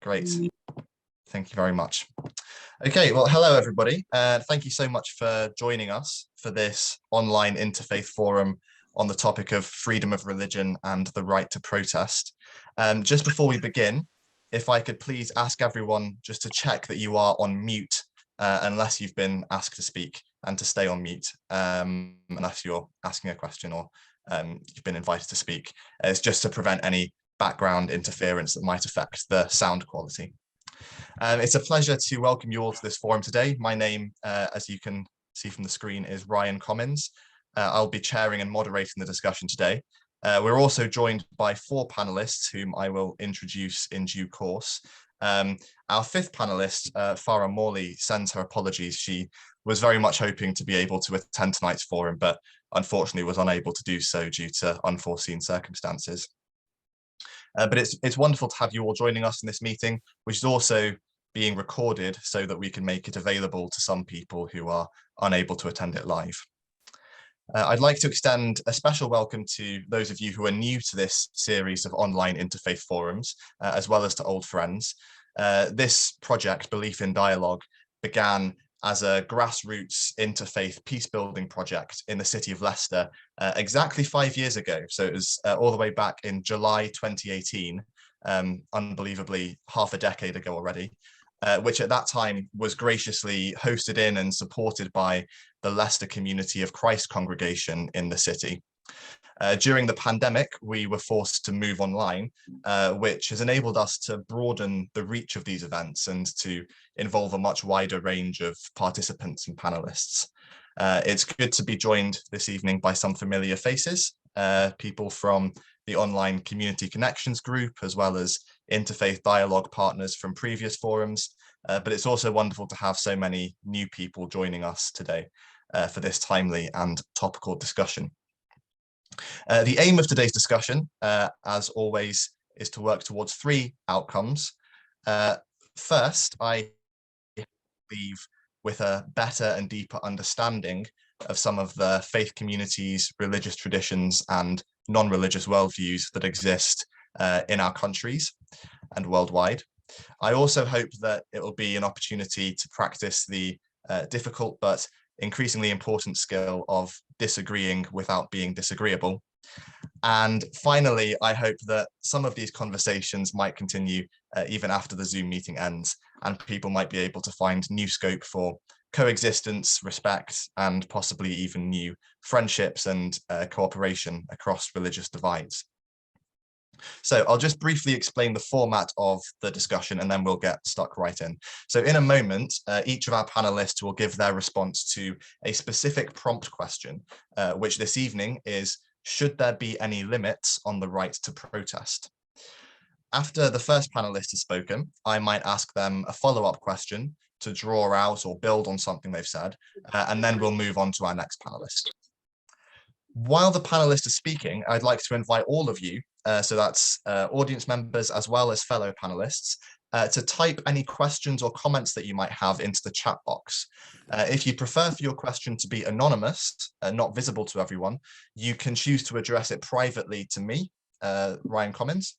Great. Thank you very much. Okay, well, hello, everybody. Thank you so much for joining us for this online interfaith forum on the topic of freedom of religion and the right to protest. Just before we begin, if I could please ask everyone just to check that you are on mute unless you've been asked to speak, and to stay on mute unless you're asking a question or you've been invited to speak. It's just to prevent any background interference that might affect the sound quality. It's a pleasure to welcome you all to this forum today. My name, as you can see from the screen, is Ryan Commins. I'll be chairing and moderating the discussion today. We're also joined by 4 panelists whom I will introduce in due course. Our 5th panelist, Farah Morley, sends her apologies. She was very much hoping to be able to attend tonight's forum, but unfortunately was unable to do so due to unforeseen circumstances. But it's wonderful to have you all joining us in this meeting, which is also being recorded so that we can make it available to some people who are unable to attend it live. I'd like to extend a special welcome to those of you who are new to this series of online interfaith forums, as well as to old friends. This project, Belief in Dialogue, began as a grassroots interfaith peace-building project in the city of Leicester exactly 5 years ago. So it was all the way back in July 2018, unbelievably half a decade ago already, which at that time was graciously hosted in and supported by the Leicester Community of Christ congregation in the city. During the pandemic, we were forced to move online, which has enabled us to broaden the reach of these events and to involve a much wider range of participants and panelists. It's good to be joined this evening by some familiar faces, people from the online Community Connections group, as well as interfaith dialogue partners from previous forums. But it's also wonderful to have so many new people joining us today for this timely and topical discussion. The aim of today's discussion, as always, is to work towards 3 outcomes. First, I leave with a better and deeper understanding of some of the faith communities, religious traditions, and non-religious worldviews that exist in our countries and worldwide. I also hope that it will be an opportunity to practice the difficult but increasingly important skill of disagreeing without being disagreeable. And finally, I hope that some of these conversations might continue even after the Zoom meeting ends, and people might be able to find new scope for coexistence, respect, and possibly even new friendships and cooperation across religious divides. So I'll just briefly explain the format of the discussion and then we'll get stuck right in. So in a moment, each of our panelists will give their response to a specific prompt question, which this evening is, should there be any limits on the right to protest? After the first panelist has spoken, I might ask them a follow-up question to draw out or build on something they've said, and then we'll move on to our next panelist. While the panelists are speaking, I'd like to invite all of you, so that's audience members as well as fellow panelists, to type any questions or comments that you might have into the chat box. If you prefer for your question to be anonymous, not visible to everyone, you can choose to address it privately to me, Ryan Commins.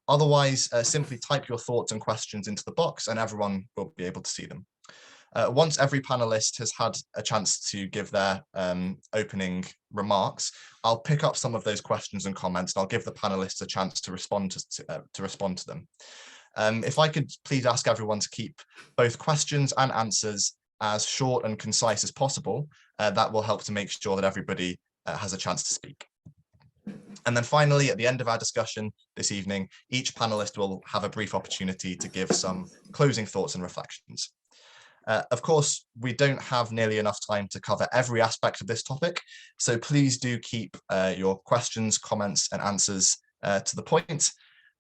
Otherwise, simply type your thoughts and questions into the box and everyone will be able to see them. Once every panelist has had a chance to give their opening remarks, I'll pick up some of those questions and comments and I'll give the panelists a chance to respond to them. If I could please ask everyone to keep both questions and answers as short and concise as possible, that will help to make sure that everybody has a chance to speak. And then finally, at the end of our discussion this evening, each panelist will have a brief opportunity to give some closing thoughts and reflections. Of course, we don't have nearly enough time to cover every aspect of this topic, so please do keep your questions, comments and answers to the point.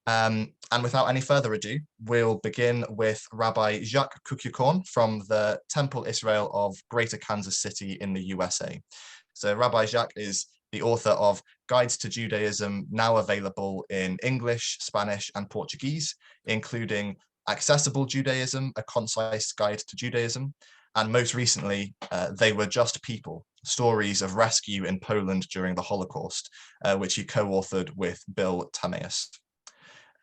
And without any further ado, we'll begin with Rabbi Jacques Kukikorn from the Temple Israel of Greater Kansas City in the USA. So Rabbi Jacques is the author of Guides to Judaism, now available in English, Spanish and Portuguese, including Accessible Judaism, A Concise Guide to Judaism, and most recently, They Were Just People, Stories of Rescue in Poland During the Holocaust, which he co-authored with Bill Tamaeus.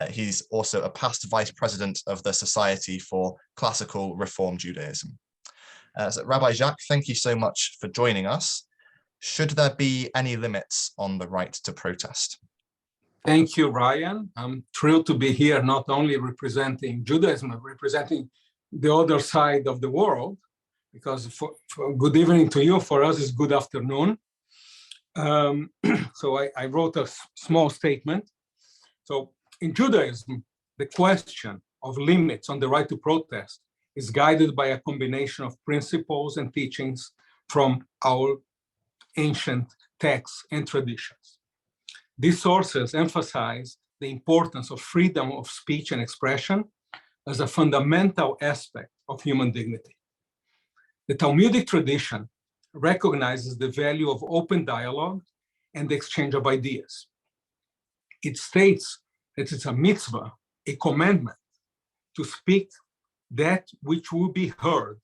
He's also a past vice president of the Society for Classical Reform Judaism. So Rabbi Jacques, thank you so much for joining us. Should there be any limits on the right to protest? Thank you, Ryan. I'm thrilled to be here, not only representing Judaism, but representing the other side of the world, because for good evening to you, for us it's good afternoon. So I wrote a small statement. So in Judaism, the question of limits on the right to protest is guided by a combination of principles and teachings from our ancient texts and traditions. These sources emphasize the importance of freedom of speech and expression as a fundamental aspect of human dignity. The Talmudic tradition recognizes the value of open dialogue and the exchange of ideas. It states that it's a mitzvah, a commandment, to speak that which will be heard,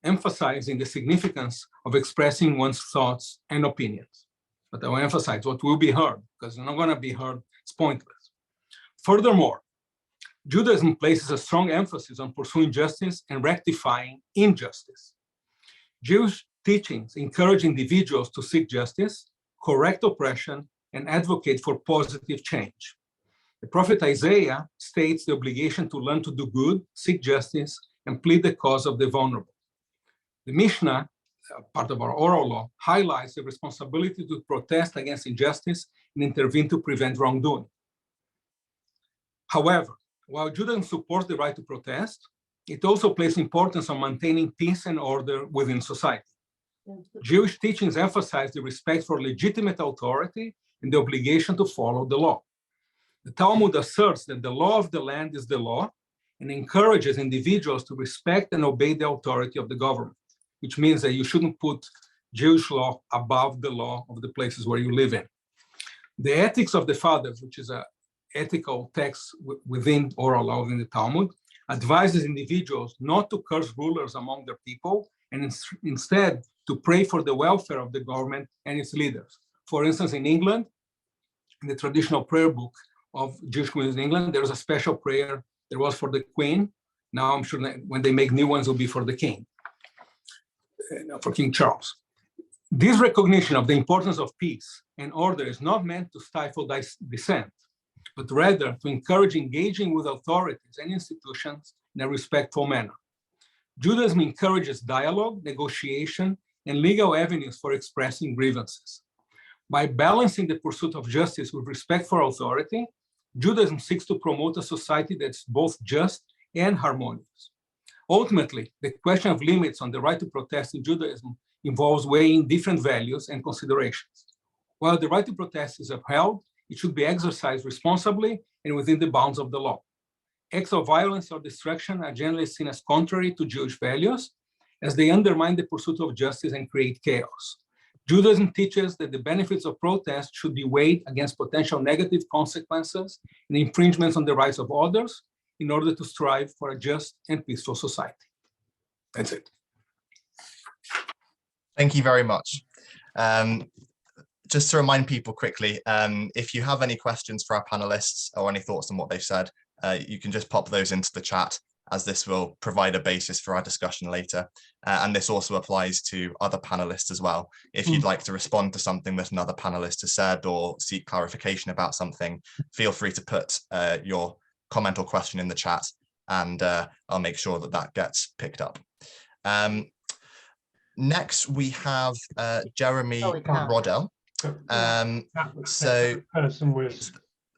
emphasizing the significance of expressing one's thoughts and opinions. But I will emphasize what will be heard, because it's not going to be heard, it's pointless. Furthermore, Judaism places a strong emphasis on pursuing justice and rectifying injustice. Jewish teachings encourage individuals to seek justice, correct oppression, and advocate for positive change. The prophet Isaiah states the obligation to learn to do good, seek justice, and plead the cause of the vulnerable. The Mishnah, part of our oral law, highlights the responsibility to protest against injustice and intervene to prevent wrongdoing. However, while Judaism supports the right to protest, it also places importance on maintaining peace and order within society. Jewish teachings emphasize the respect for legitimate authority and the obligation to follow the law. The Talmud asserts that the law of the land is the law and encourages individuals to respect and obey the authority of the government, which means that you shouldn't put Jewish law above the law of the places where you live in. The Ethics of the Fathers, which is an ethical text within oral law within the Talmud, advises individuals not to curse rulers among their people and instead to pray for the welfare of the government and its leaders. For instance, in England, in the traditional prayer book of Jewish communities in England, there is a special prayer. There was for the Queen. Now I'm sure that when they make new ones, it will be for the King, for King Charles. This recognition of the importance of peace and order is not meant to stifle dissent, but rather to encourage engaging with authorities and institutions in a respectful manner. Judaism encourages dialogue, negotiation, and legal avenues for expressing grievances. By balancing the pursuit of justice with respect for authority, Judaism seeks to promote a society that's both just and harmonious. Ultimately, the question of limits on the right to protest in Judaism involves weighing different values and considerations. While the right to protest is upheld, it should be exercised responsibly and within the bounds of the law. Acts of violence or destruction are generally seen as contrary to Jewish values, as they undermine the pursuit of justice and create chaos. Judaism teaches that the benefits of protest should be weighed against potential negative consequences and infringements on the rights of others in order to strive for a just and peaceful society. That's it. Thank you very much. Just to remind people quickly, if you have any questions for our panelists or any thoughts on what they've said, you can just pop those into the chat, as this will provide a basis for our discussion later. And this also applies to other panelists as well. If you'd like to respond to something that another panelist has said or seek clarification about something, feel free to put your comment or question in the chat, and I'll make sure that that gets picked up. Next, we have Jeremy Roddell. So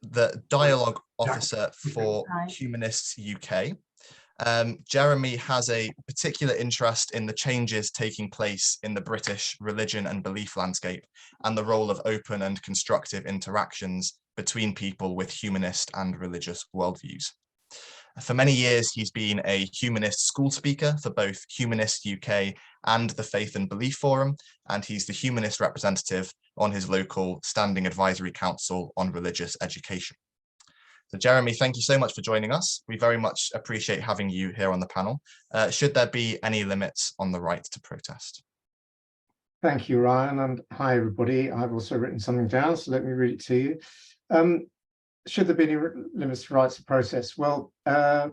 the dialogue officer for Humanists UK. Jeremy has a particular interest in the changes taking place in the British religion and belief landscape and the role of open and constructive interactions between people with humanist and religious worldviews. For many years, he's been a humanist school speaker for both Humanists UK and the Faith and Belief Forum, and he's the humanist representative on his local Standing Advisory Council on Religious Education. So Jeremy, thank you so much for joining us. We very much appreciate having you here on the panel. Should there be any limits on the right to protest? Thank you, Ryan, and hi everybody. I've also written something down, so let me read it to you. should there be any limits to rights of protest? Well, a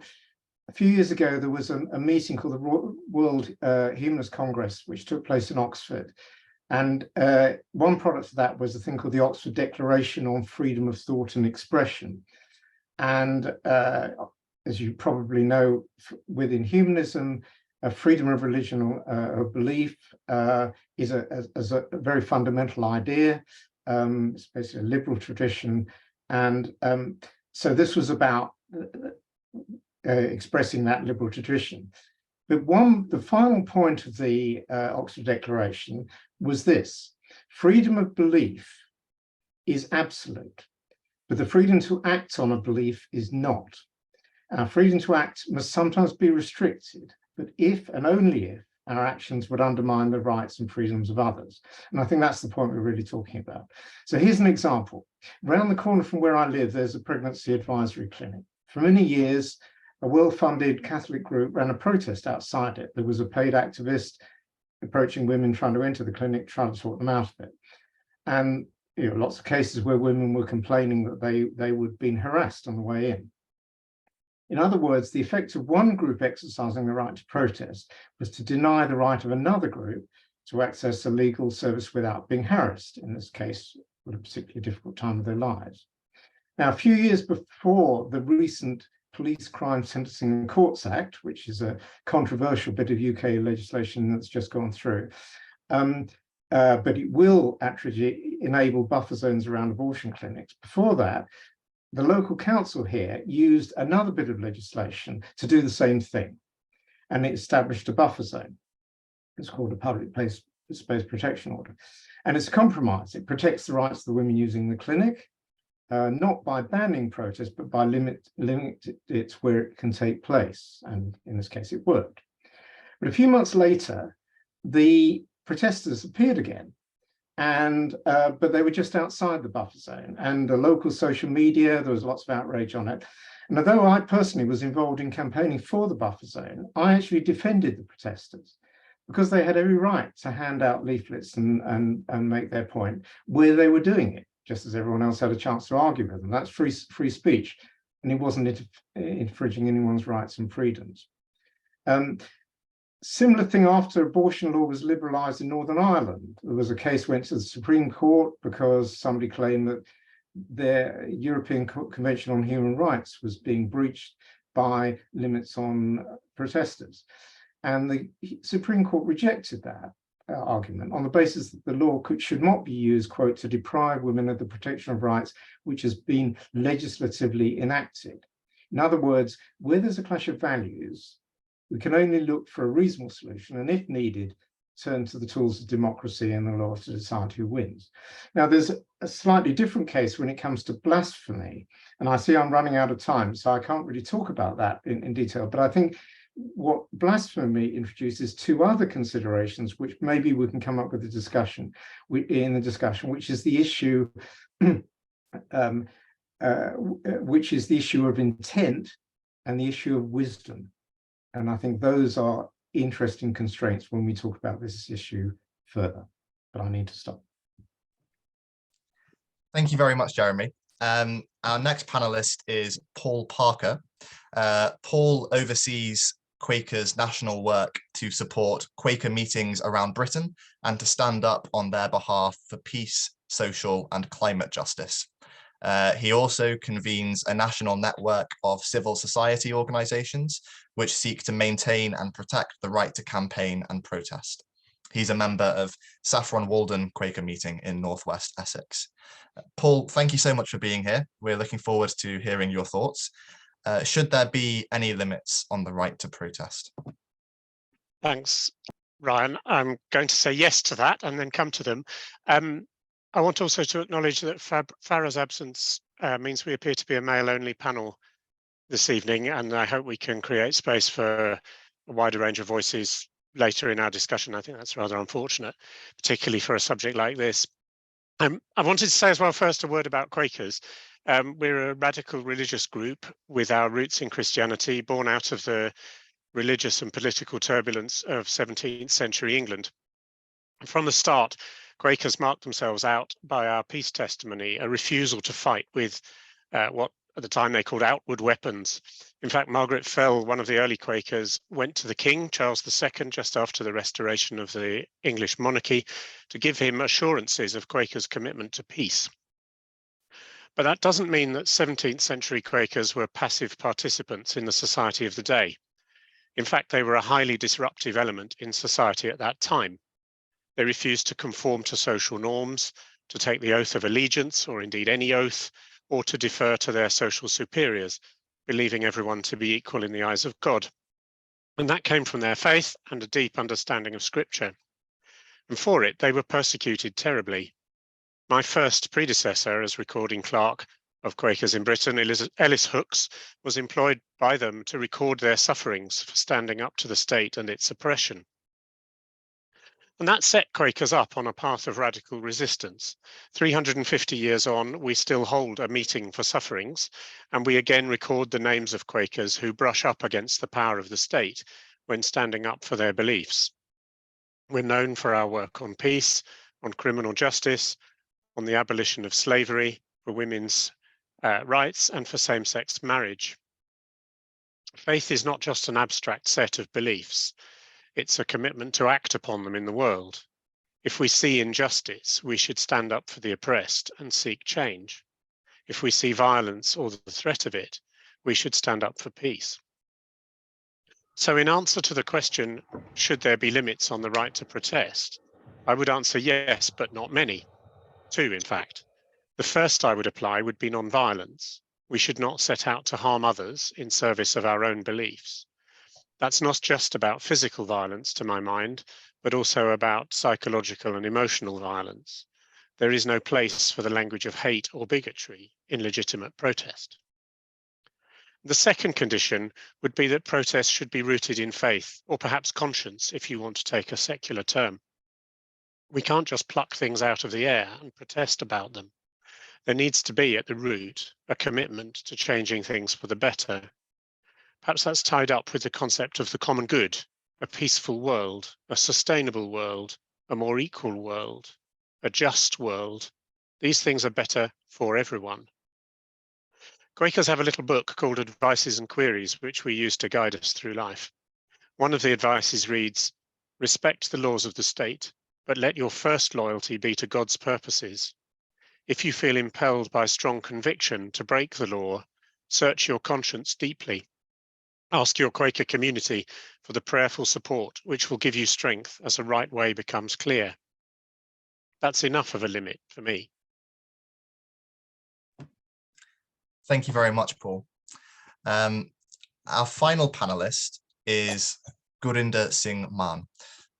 few years ago, there was a meeting called the World Humanist Congress, which took place in Oxford. And one product of that was a thing called the Oxford Declaration on Freedom of Thought and Expression. And as you probably know, within humanism, freedom of religion or belief is a very fundamental idea. It's basically a liberal tradition. And so this was about expressing that liberal tradition. But the final point of the Oxford Declaration was this: freedom of belief is absolute, but the freedom to act on a belief is not. Freedom to act must sometimes be restricted, but if and only if our actions would undermine the rights and freedoms of others. And I think that's the point we're really talking about. So here's an example. Around the corner from where I live, there's a pregnancy advisory clinic. For many years, a well-funded Catholic group ran a protest outside it. There was a paid activist approaching women trying to enter the clinic, trying to talk them out of it. And lots of cases where women were complaining that they were being harassed on the way in. In other words, the effect of one group exercising the right to protest was to deny the right of another group to access a legal service without being harassed, in this case, at a particularly difficult time of their lives. Now, a few years before the recent Police Crime Sentencing and Courts Act, which is a controversial bit of UK legislation that's just gone through, but it will actually enable buffer zones around abortion clinics. Before that, the local council here used another bit of legislation to do the same thing, and it established a buffer zone. It's called a public space protection order, and it's a compromise. It protects the rights of the women using the clinic, not by banning protest, but by limit it where it can take place, and in this case, it worked. But a few months later, the protesters appeared again. But they were just outside the buffer zone, and the local social media, there was lots of outrage on it. And although I personally was involved in campaigning for the buffer zone, I actually defended the protesters because they had every right to hand out leaflets and make their point where they were doing it, just as everyone else had a chance to argue with them. That's free speech, and it wasn't infringing anyone's rights and freedoms. Similar thing after abortion law was liberalised in Northern Ireland. There was a case went to the Supreme Court because somebody claimed that their European Convention on Human Rights was being breached by limits on protesters. And the Supreme Court rejected that argument on the basis that the law should not be used, quote, to deprive women of the protection of rights which has been legislatively enacted. In other words, where there's a clash of values, we can only look for a reasonable solution, and if needed, turn to the tools of democracy and the law to decide who wins. Now, there's a slightly different case when it comes to blasphemy, and I see I'm running out of time, so I can't really talk about that in detail, but I think what blasphemy introduces two other considerations, which maybe we can come up with a discussion which is the issue, which is the issue of intent and the issue of wisdom. And I think those are interesting constraints when we talk about this issue further, but I need to stop. Thank you very much, Jeremy. Our next panelist is Paul Parker. Paul oversees Quakers' national work to support Quaker meetings around Britain and to stand up on their behalf for peace, social and climate justice. He also convenes a national network of civil society organisations which seek to maintain and protect the right to campaign and protest. He's a member of Saffron Walden Quaker Meeting in Northwest Essex. Paul, thank you so much for being here. We're looking forward to hearing your thoughts. Should there be any limits on the right to protest? Thanks, Ryan. I'm going to say yes to that and then come to them. I want also to acknowledge that Farah's absence means we appear to be a male-only panel this evening, and I hope we can create space for a wider range of voices later in our discussion. I think that's rather unfortunate, particularly for a subject like this. I wanted to say as well first a word about Quakers. We're a radical religious group with our roots in Christianity, born out of the religious and political turbulence of 17th century England. From the start, Quakers marked themselves out by our peace testimony, a refusal to fight with what at the time they called outward weapons. In fact, Margaret Fell, one of the early Quakers, went to the King, Charles II, just after the restoration of the English monarchy, to give him assurances of Quakers' commitment to peace. But that doesn't mean that 17th century Quakers were passive participants in the society of the day. In fact, they were a highly disruptive element in society at that time. They refused to conform to social norms, to take the oath of allegiance, or indeed any oath, or to defer to their social superiors, believing everyone to be equal in the eyes of God. And that came from their faith and a deep understanding of Scripture. And for it, they were persecuted terribly. My first predecessor as recording clerk of Quakers in Britain, Ellis Hooks, was employed by them to record their sufferings for standing up to the state and its oppression. And that set Quakers up on a path of radical resistance. 350 years on, we still hold a meeting for sufferings, and we again record the names of Quakers who brush up against the power of the state when standing up for their beliefs. We're known for our work on peace, on criminal justice, on the abolition of slavery, for women's rights, and for same-sex marriage. Faith is not just an abstract set of beliefs. It's a commitment to act upon them in the world. If we see injustice, we should stand up for the oppressed and seek change. If we see violence or the threat of it, we should stand up for peace. So in answer to the question, should there be limits on the right to protest? I would answer yes, but not many. Two, in fact. The first I would apply would be non-violence. We should not set out to harm others in service of our own beliefs. That's not just about physical violence, to my mind, but also about psychological and emotional violence. There is no place for the language of hate or bigotry in legitimate protest. The second condition would be that protests should be rooted in faith, or perhaps conscience, if you want to take a secular term. We can't just pluck things out of the air and protest about them. There needs to be at the root a commitment to changing things for the better. Perhaps that's tied up with the concept of the common good, a peaceful world, a sustainable world, a more equal world, a just world. These things are better for everyone. Quakers have a little book called Advices and Queries, which we use to guide us through life. One of the advices reads, "Respect the laws of the state, but let your first loyalty be to God's purposes. If you feel impelled by strong conviction to break the law, search your conscience deeply. Ask your Quaker community for the prayerful support which will give you strength as the right way becomes clear." That's enough of a limit for me. Thank you very much, Paul. Our final panelist is Gurinder Singh Mann.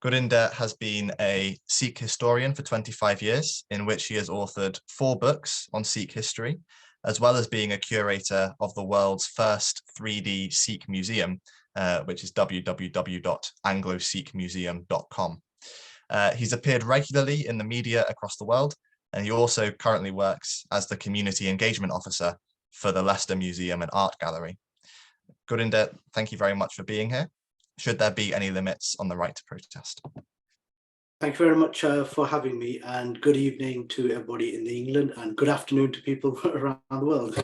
Gurinder has been a Sikh historian for 25 years, in which he has authored 4 books on Sikh history, as well as being a curator of the world's first 3D Sikh museum, which is www.anglo-sikhmuseum.com. He's appeared regularly in the media across the world, and he also currently works as the Community Engagement Officer for the Leicester Museum and Art Gallery. Gurinder, thank you very much for being here. Should there be any limits on the right to protest? Thank you very much for having me, and good evening to everybody in England, and good afternoon to people around the world.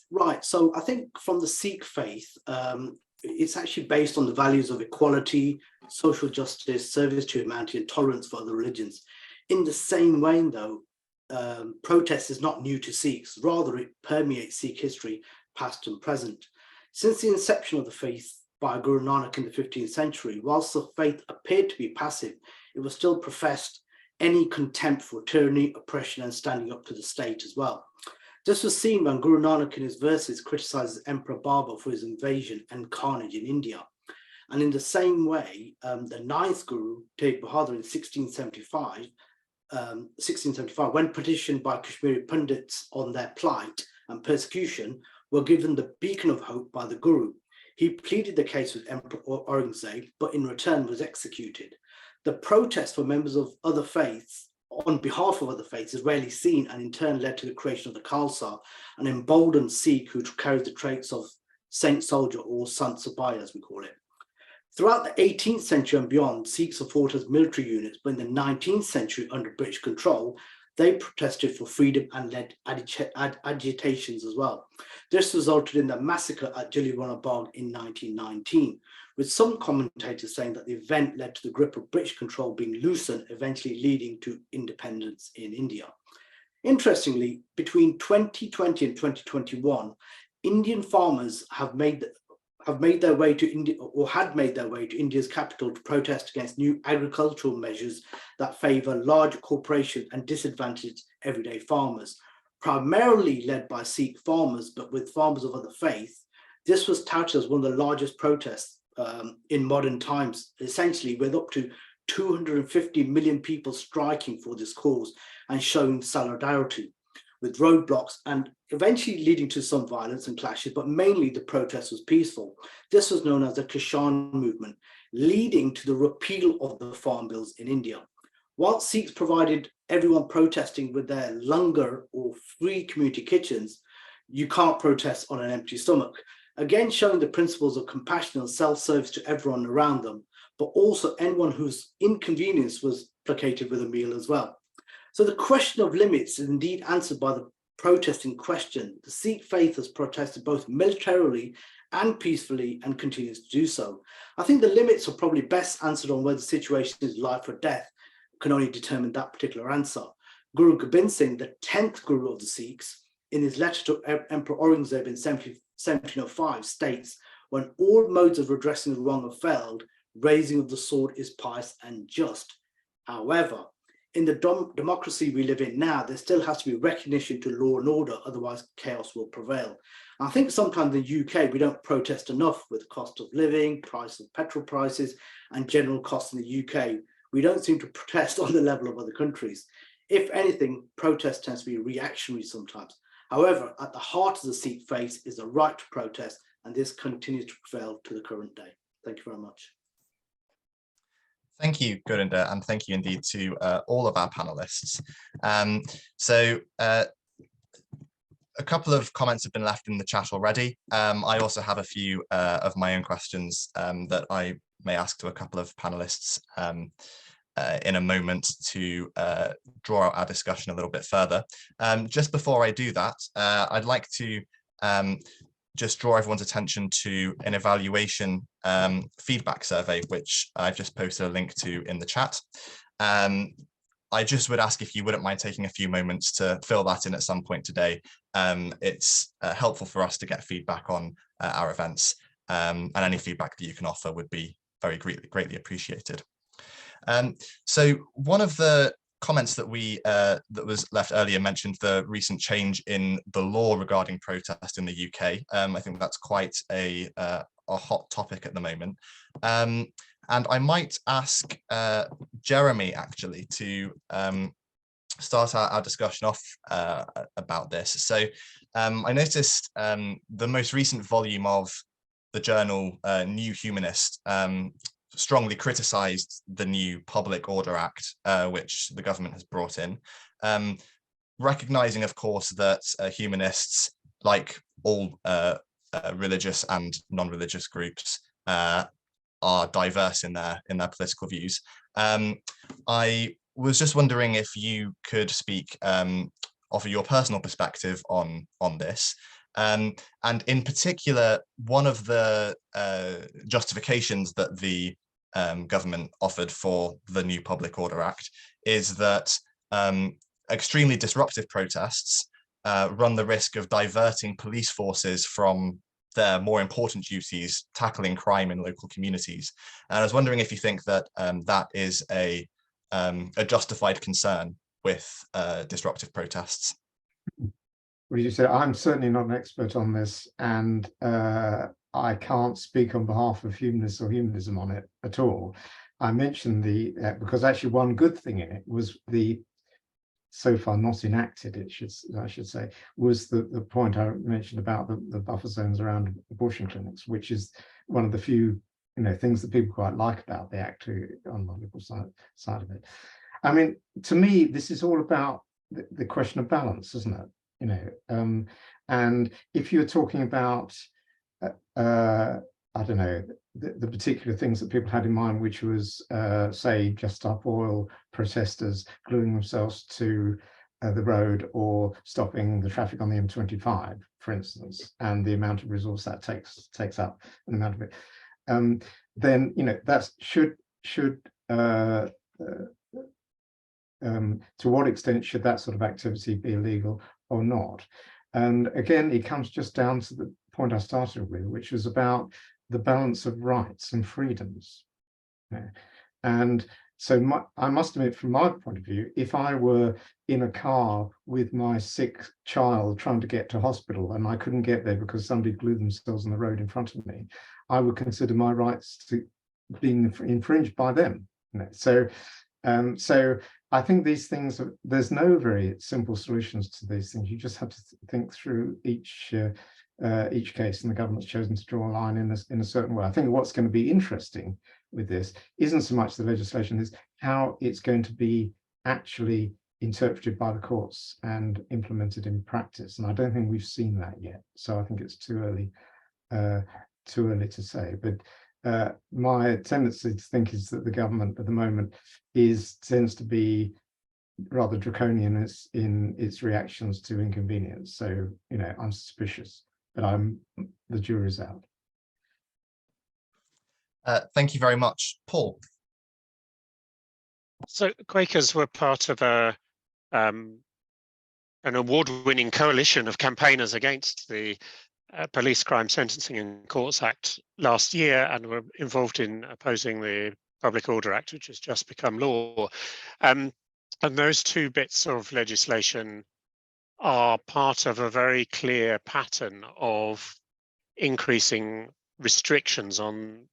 Right, so I think from the Sikh faith, it's actually based on the values of equality, social justice, service to humanity, and tolerance for other religions. In the same way, though, protest is not new to Sikhs, rather it permeates Sikh history, past and present. Since the inception of the faith by Guru Nanak in the 15th century, whilst the faith appeared to be passive, it was still professed any contempt for tyranny, oppression, and standing up to the state as well. This was seen when Guru Nanak in his verses criticizes Emperor Babur for his invasion and carnage in India. And in the same way, the 9th Guru, Tegh Bahadur, in 1675, when petitioned by Kashmiri Pundits on their plight and persecution, were given the beacon of hope by the Guru. He pleaded the case with Emperor Aurangzeb, but in return was executed. The protest for members of other faiths on behalf of other faiths is rarely seen, and in turn led to the creation of the Khalsa, an emboldened Sikh who carries the traits of Saint Soldier, or Sant Sipahi as we call it. Throughout the 18th century and beyond, Sikhs have fought as military units, but in the 19th century under British control, They protested for freedom and led agitations as well. This resulted in the massacre at Jallianwala Bagh in 1919, with some commentators saying that the event led to the grip of British control being loosened, eventually leading to independence in India. Interestingly, between 2020 and 2021, Indian farmers have made their way to India, or had made their way to India's capital to protest against new agricultural measures that favour large corporations and disadvantage everyday farmers. Primarily led by Sikh farmers, but with farmers of other faith, this was touted as one of the largest protests in modern times, essentially with up to 250 million people striking for this cause and showing solidarity, with roadblocks and eventually leading to some violence and clashes, but mainly the protest was peaceful. This was known as the Kishan movement, leading to the repeal of the farm bills in India. While Sikhs provided everyone protesting with their langar or free community kitchens, you can't protest on an empty stomach. Again, showing the principles of compassion and self-service to everyone around them, but also anyone whose inconvenience was placated with a meal as well. So the question of limits is indeed answered by the protest in question. The Sikh faith has protested both militarily and peacefully and continues to do so. I think the limits are probably best answered on whether the situation is life or death, can only determine that particular answer. Guru Gobind Singh, the 10th Guru of the Sikhs, in his letter to Emperor Aurangzeb in 1705 states, when all modes of redressing the wrong have failed, raising of the sword is pious and just. However, in the democracy we live in now, there still has to be recognition to law and order, otherwise chaos will prevail. I think sometimes in the UK, we don't protest enough with cost of living, price of petrol prices, and general costs in the UK. We don't seem to protest on the level of other countries. If anything, protest tends to be reactionary sometimes. However, at the heart of the Sikh faith is the right to protest, and this continues to prevail to the current day. Thank you very much. Thank you, Gurinder, and thank you indeed to all of our panelists. A couple of comments have been left in the chat already. I also have a few of my own questions that I may ask to a couple of panelists in a moment to draw out our discussion a little bit further. Just before I do that, I'd like to just draw everyone's attention to an evaluation feedback survey, which I've just posted a link to in the chat. I just would ask if you wouldn't mind taking a few moments to fill that in at some point today. It's helpful for us to get feedback on our events, and any feedback that you can offer would be very greatly appreciated. So one of the comments that that was left earlier mentioned the recent change in the law regarding protest in the UK. I think that's quite a hot topic at the moment. And I might ask Jeremy actually to start our discussion off about this. So I noticed the most recent volume of the journal New Humanist strongly criticised the new Public Order Act, which the government has brought in, recognising, of course, that humanists, like all religious and non-religious groups, are diverse in their political views. I was just wondering if you could speak, offer your personal perspective on this. And in particular, one of the justifications that the government offered for the new Public Order Act is that extremely disruptive protests run the risk of diverting police forces from their more important duties, tackling crime in local communities. And I was wondering if you think that that is a justified concern with disruptive protests. Well, you say I'm certainly not an expert on this, and I can't speak on behalf of humanists or humanism on it at all. I mentioned because actually one good thing in it was the, so far not enacted, I should say, was the point I mentioned about the buffer zones around abortion clinics, which is one of the few things that people quite like about the Act on the liberal side of it. I mean, to me, this is all about the question of balance, isn't it? And if you're talking about, I don't know, the particular things that people had in mind, which was, say, Just Stop Oil protesters gluing themselves to the road or stopping the traffic on the M25, for instance, and the amount of resource that takes up, and the amount of it, then that should to what extent should that sort of activity be illegal or not? And again, it comes just down to the point I started with, which was about the balance of rights and freedoms. And so I must admit, from my point of view, if I were in a car with my sick child trying to get to hospital and I couldn't get there because somebody glued themselves on the road in front of me, I would consider my rights to being infringed by them. So I think these things, there's no very simple solutions to these things. You just have to think through each case, and the government's chosen to draw a line in a certain way. I think what's going to be interesting with this isn't so much the legislation, is how it's going to be actually interpreted by the courts and implemented in practice. And I don't think we've seen that yet. So I think it's too early to say. But my tendency to think is that the government at the moment tends to be rather draconian in its reactions to inconvenience. So, I'm suspicious, but the jury's out. Thank you very much, Paul. So Quakers were part of an award-winning coalition of campaigners against the Police Crime Sentencing and Courts Act last year, and were involved in opposing the Public Order Act, which has just become law. And those two bits of legislation are part of a very clear pattern of increasing restrictions on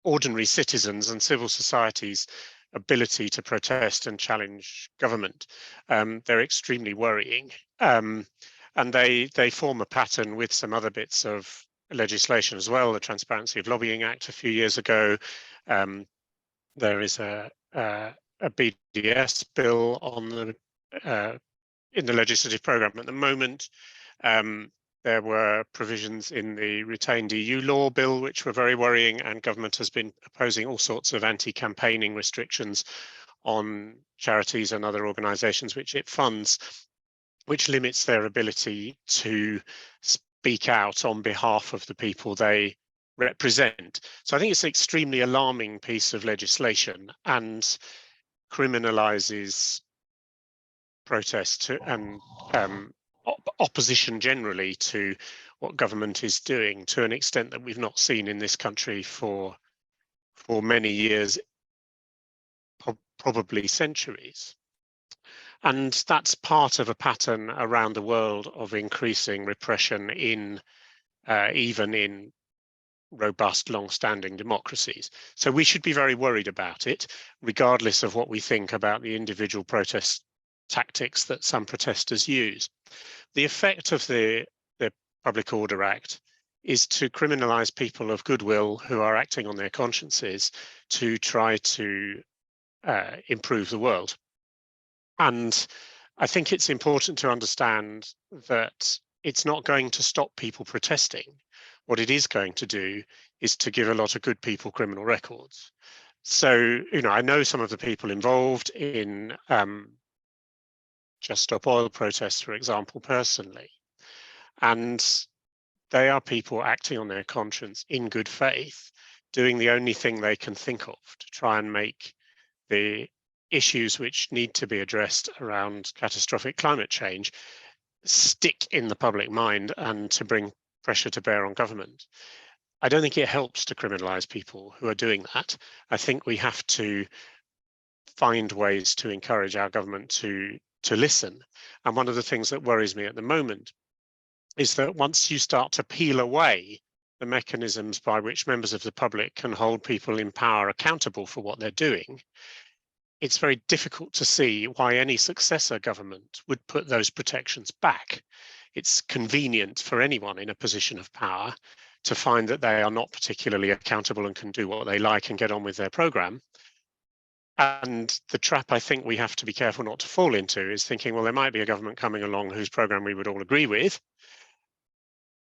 ordinary citizens and civil society's ability to protest and challenge government. They're extremely worrying. And they form a pattern with some other bits of legislation as well. The Transparency of Lobbying Act a few years ago. There is a BDS bill on in the legislative programme at the moment. There were provisions in the retained EU law bill which were very worrying, and government has been opposing all sorts of anti-campaigning restrictions on charities and other organisations which it funds, which limits their ability to speak out on behalf of the people they represent. So I think it's an extremely alarming piece of legislation and criminalises protest and opposition generally to what government is doing to an extent that we've not seen in this country for many years, probably centuries. And that's part of a pattern around the world of increasing repression in even in robust, long-standing democracies. So we should be very worried about it, regardless of what we think about the individual protest tactics that some protesters use. The effect of the Public Order Act is to criminalise people of goodwill who are acting on their consciences to try to improve the world. And I think it's important to understand that it's not going to stop people protesting. What it is going to do is to give a lot of good people criminal records. So, I know some of the people involved in Just Stop Oil protests, for example, personally. And they are people acting on their conscience in good faith, doing the only thing they can think of to try and make the issues which need to be addressed around catastrophic climate change stick in the public mind and to bring pressure to bear on government. I don't think it helps to criminalise people who are doing that. I think we have to find ways to encourage our government to listen. And one of the things that worries me at the moment is that once you start to peel away the mechanisms by which members of the public can hold people in power accountable for what they're doing, it's very difficult to see why any successor government would put those protections back. It's convenient for anyone in a position of power to find that they are not particularly accountable and can do what they like and get on with their programme. And the trap I think we have to be careful not to fall into is thinking, well, there might be a government coming along whose programme we would all agree with,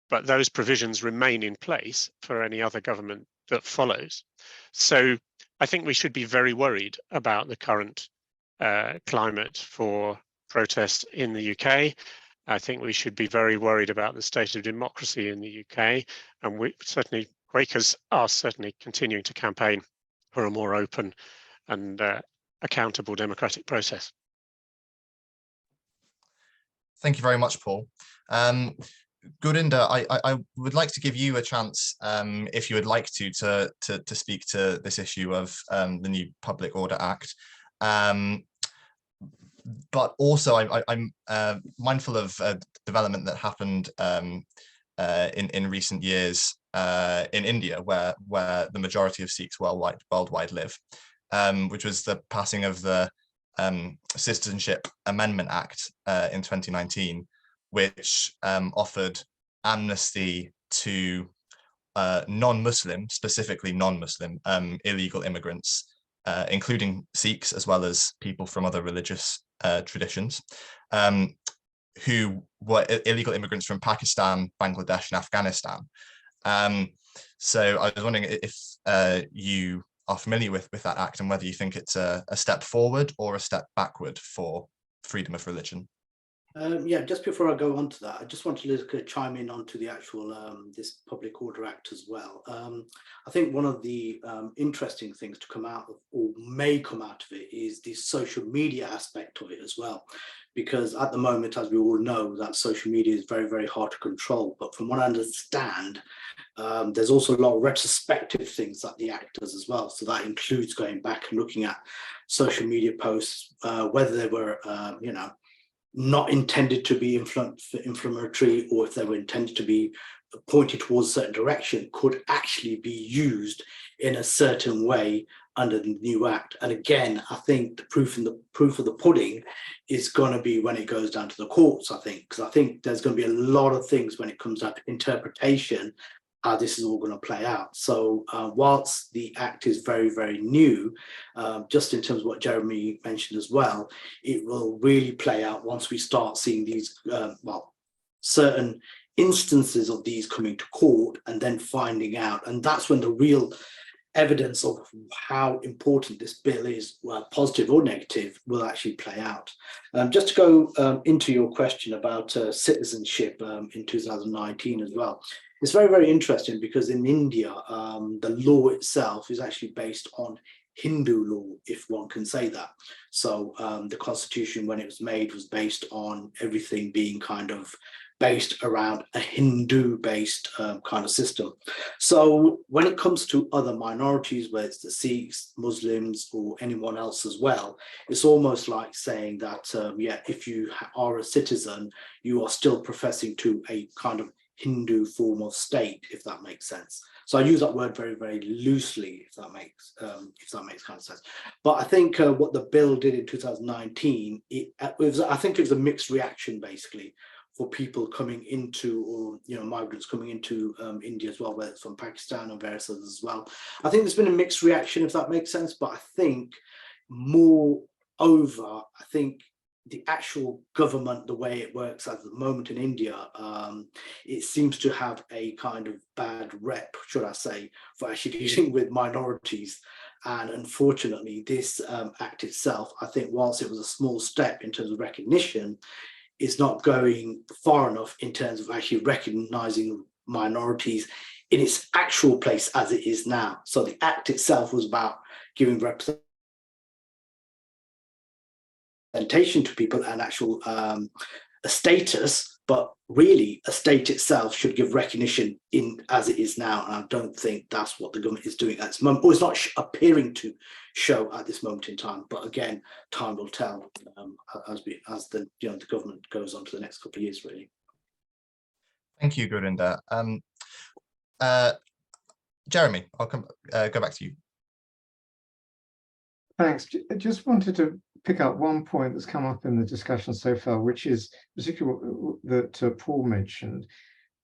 but those provisions remain in place for any other government that follows. So I think we should be very worried about the current climate for protest in the UK. I think we should be very worried about the state of democracy in the UK, and we certainly, Quakers are certainly continuing to campaign for a more open and accountable democratic process. Thank you very much, Paul. Gurinder, I would like to give you a chance, if you would like to speak to this issue of the new Public Order Act. But also, I'm mindful of development that happened in recent years in India, where the majority of Sikhs worldwide live, which was the passing of the Citizenship Amendment Act in 2019, which offered amnesty to non-Muslim, specifically non-Muslim illegal immigrants, including Sikhs as well as people from other religious traditions, who were illegal immigrants from Pakistan, Bangladesh, and Afghanistan. So I was wondering if you are familiar with that act and whether you think it's a step forward or a step backward for freedom of religion. Yeah, just before I go on to that, I just wanted to chime in onto the actual this Public Order Act as well. I think one of the interesting things to come out of, or may come out of it, is the social media aspect of it as well. Because at the moment, as we all know, that social media is very, very hard to control. But from what I understand, there's also a lot of retrospective things that the Act does as well. So that includes going back and looking at social media posts, whether they were, you know, not intended to be inflammatory, or if they were intended to be pointed towards a certain direction, could actually be used in a certain way under the new Act. And again, I think the proof of the pudding is going to be when it goes down to the courts, I think, because I think there's going to be a lot of things when it comes down to interpretation, how this is all going to play out. So whilst the Act is very, very new, just in terms of what Jeremy mentioned as well, it will really play out once we start seeing these, well, certain instances of these coming to court and then finding out. And that's when the real evidence of how important this bill is, well, positive or negative, will actually play out. Just to go into your question about citizenship in 2019 as well. It's very, very interesting because in India, the law itself is actually based on Hindu law, if one can say that. So the constitution, when it was made, was based on everything being kind of based around a Hindu-based kind of system. So when it comes to other minorities, whether it's the Sikhs, Muslims, or anyone else as well, it's almost like saying that, yeah, if you are a citizen, you are still professing to a kind of Hindu form of state, if that makes sense. So I use that word very, very loosely, if that makes kind of sense. But I think what the bill did in 2019, I think it was a mixed reaction, basically, for people coming into, or migrants coming into India as well, whether it's from Pakistan or various others as well. I think there's been a mixed reaction, if that makes sense. But I think moreover, I think the actual government, the way it works at the moment in India, it seems to have a kind of bad rep, should I say, for actually dealing with minorities. And unfortunately, this act itself, I think, whilst it was a small step in terms of recognition, is not going far enough in terms of actually recognizing minorities in its actual place as it is now. So the act itself was about giving representation to people and actual a status, but really a state itself should give recognition in as it is now. And I don't think that's what the government is doing at this moment, or it's not appearing to show at this moment in time. But again, time will tell as the government goes on to the next couple of years, really. Thank you, Gurinder. Jeremy, I'll go back to you. Thanks. I just wanted to pick up one point that's come up in the discussion so far, which is particularly that Paul mentioned.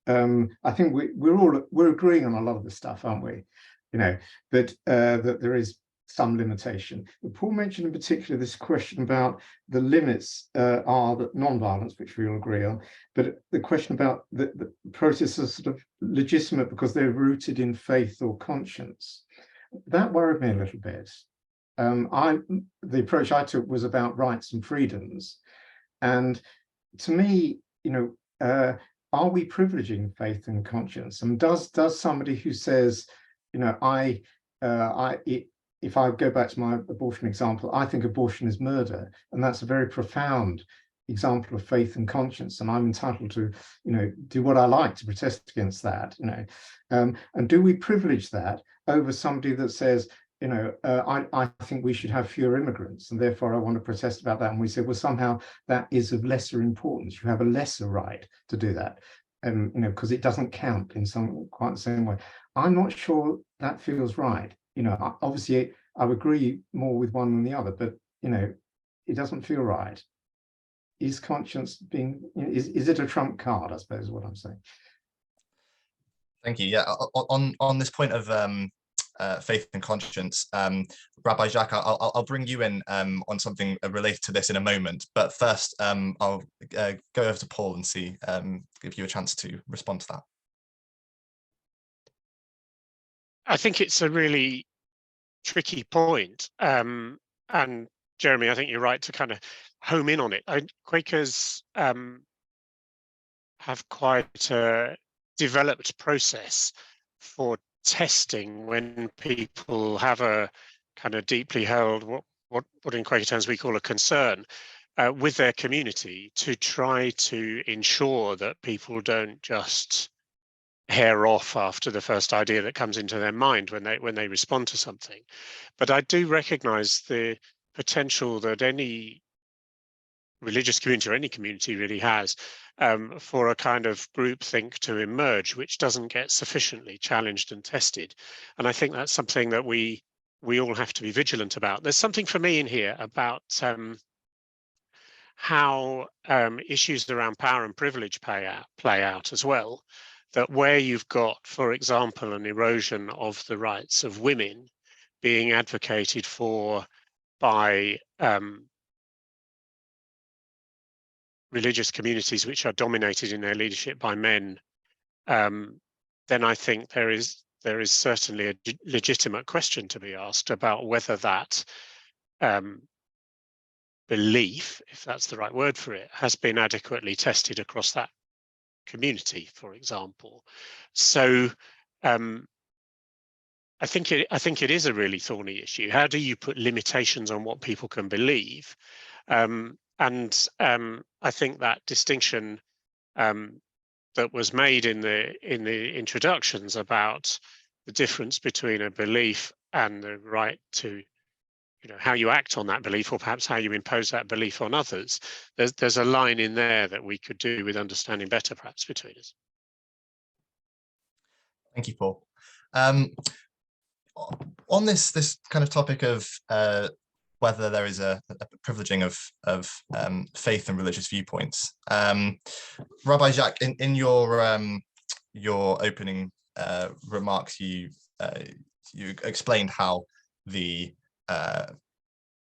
I think we're agreeing on a lot of this stuff, aren't we? That there is some limitation. But Paul mentioned in particular this question about the limits are that non-violence, which we all agree on, but the question about the process is sort of legitimate because they're rooted in faith or conscience. That worried me a little bit. The approach I took was about rights and freedoms, And to me, are we privileging faith and conscience? And does somebody who says, if I go back to my abortion example, I think abortion is murder, and that's a very profound example of faith and conscience, and I'm entitled to, do what I like to protest against that, and do we privilege that over somebody that says, I think we should have fewer immigrants, and therefore I want to protest about that, and we say, well, somehow that is of lesser importance. You have a lesser right to do that, because it doesn't count in quite the same way. I'm not sure that feels right. Obviously, I would agree more with one than the other, but it doesn't feel right. Is conscience being? Is it a trump card? I suppose is what I'm saying. Thank you. Yeah, on this point of faith and conscience, Rabbi Jacques, I'll bring you in on something related to this in a moment. But first, I'll go over to Paul and give you a chance to respond to that. I think it's a really tricky point. And Jeremy, I think you're right to kind of home in on it. Quakers have quite a developed process for testing when people have a kind of deeply held, what in Quaker terms we call a concern, with their community, to try to ensure that people don't just hair off after the first idea that comes into their mind when they respond to something. But I do recognize the potential that any religious community or any community really has for a kind of groupthink to emerge, which doesn't get sufficiently challenged and tested. And I think that's something that we all have to be vigilant about. There's something for me in here about how issues around power and privilege play out as well. That where you've got, for example, an erosion of the rights of women being advocated for by religious communities which are dominated in their leadership by men, then I think there is certainly a legitimate question to be asked about whether that belief, if that's the right word for it, has been adequately tested across that community, for example. So I think it is a really thorny issue. How do you put limitations on what people can believe? And I think that distinction that was made in the introductions about the difference between a belief and the right to, how you act on that belief, or perhaps how you impose that belief on others. There's a line in there that we could do with understanding better, perhaps, between us. Thank you, Paul. On this kind of topic of whether there is a privileging of faith and religious viewpoints, Rabbi Jacques, in your opening remarks, you explained how the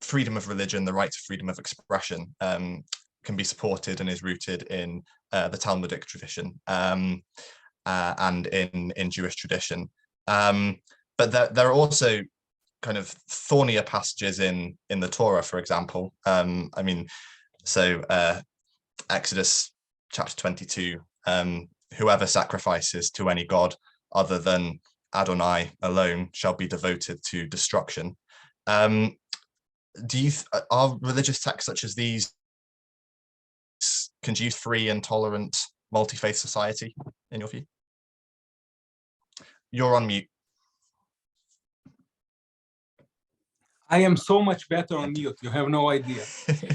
freedom of religion, the right to freedom of expression, can be supported and is rooted in the Talmudic tradition and in Jewish tradition. But there are also kind of thornier passages in the Torah, for example. Exodus chapter 22, whoever sacrifices to any god other than Adonai alone shall be devoted to destruction. Are religious texts such as these conduce free and tolerant multi-faith society, in your view? You're on mute. I am so much better on mute, you have no idea.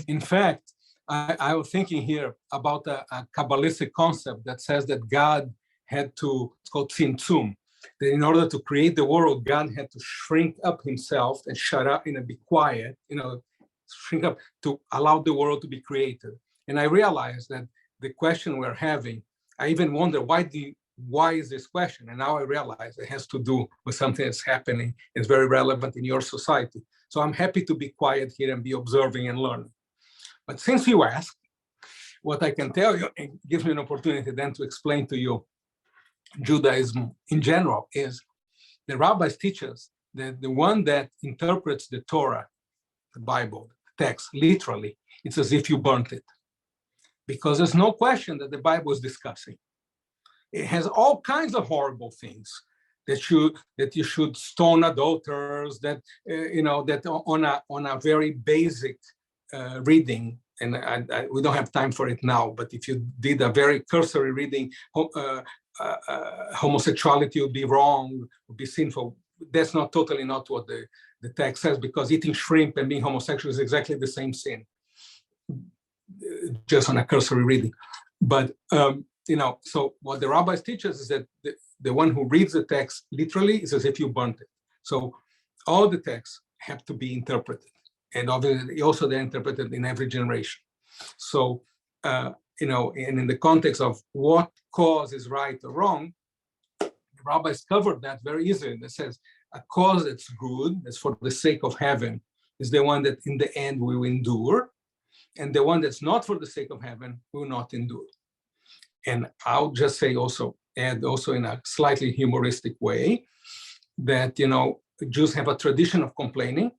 In fact, I was thinking here about a Kabbalistic concept that says that God had to, it's called tzimtzum, that in order to create the world, God had to shrink up himself and shut up, be quiet, shrink up to allow the world to be created. And I realized that the question we're having, I even wonder, why is this question? And now I realize it has to do with something that's happening. It's very relevant in your society. So I'm happy to be quiet here and be observing and learning. But since you asked, what I can tell you, it gives me an opportunity then to explain to you Judaism in general, is the rabbis teach us that the one that interprets the Torah, the Bible, the text, literally, it's as if you burnt it. because there's no question that the Bible is discussing. It has all kinds of horrible things that you should stone adulterers, that that on a very basic reading, and we don't have time for it now, but if you did a very cursory reading, homosexuality would be wrong, would be sinful. That's totally not what the text says, because eating shrimp and being homosexual is exactly the same sin, just on a cursory reading. But so what the rabbis teach us is that the one who reads the text literally is as if you burnt it. So all the texts have to be interpreted, and obviously also they're interpreted in every generation. So and in the context of what cause is right or wrong, the rabbis covered that very easily. That says a cause that's good, that's for the sake of heaven, is the one that in the end will endure, and the one that's not for the sake of heaven will not endure. And I'll just say add also in a slightly humoristic way, that Jews have a tradition of complaining.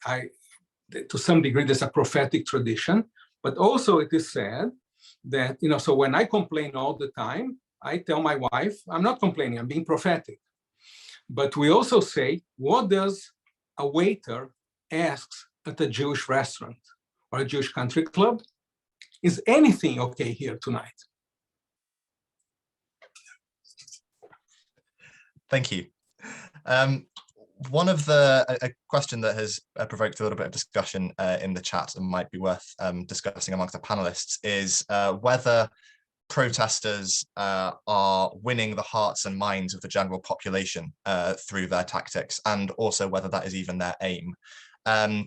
To some degree, there's a prophetic tradition, but also it is said that so when I complain all the time, I tell my wife, I'm not complaining, I'm being prophetic. But we also say, what does a waiter ask at a Jewish restaurant or a Jewish country club? Is anything okay here tonight? Thank you. One of a question that has provoked a little bit of discussion in the chat and might be worth discussing amongst the panelists is whether protesters are winning the hearts and minds of the general population through their tactics, and also whether that is even their aim. I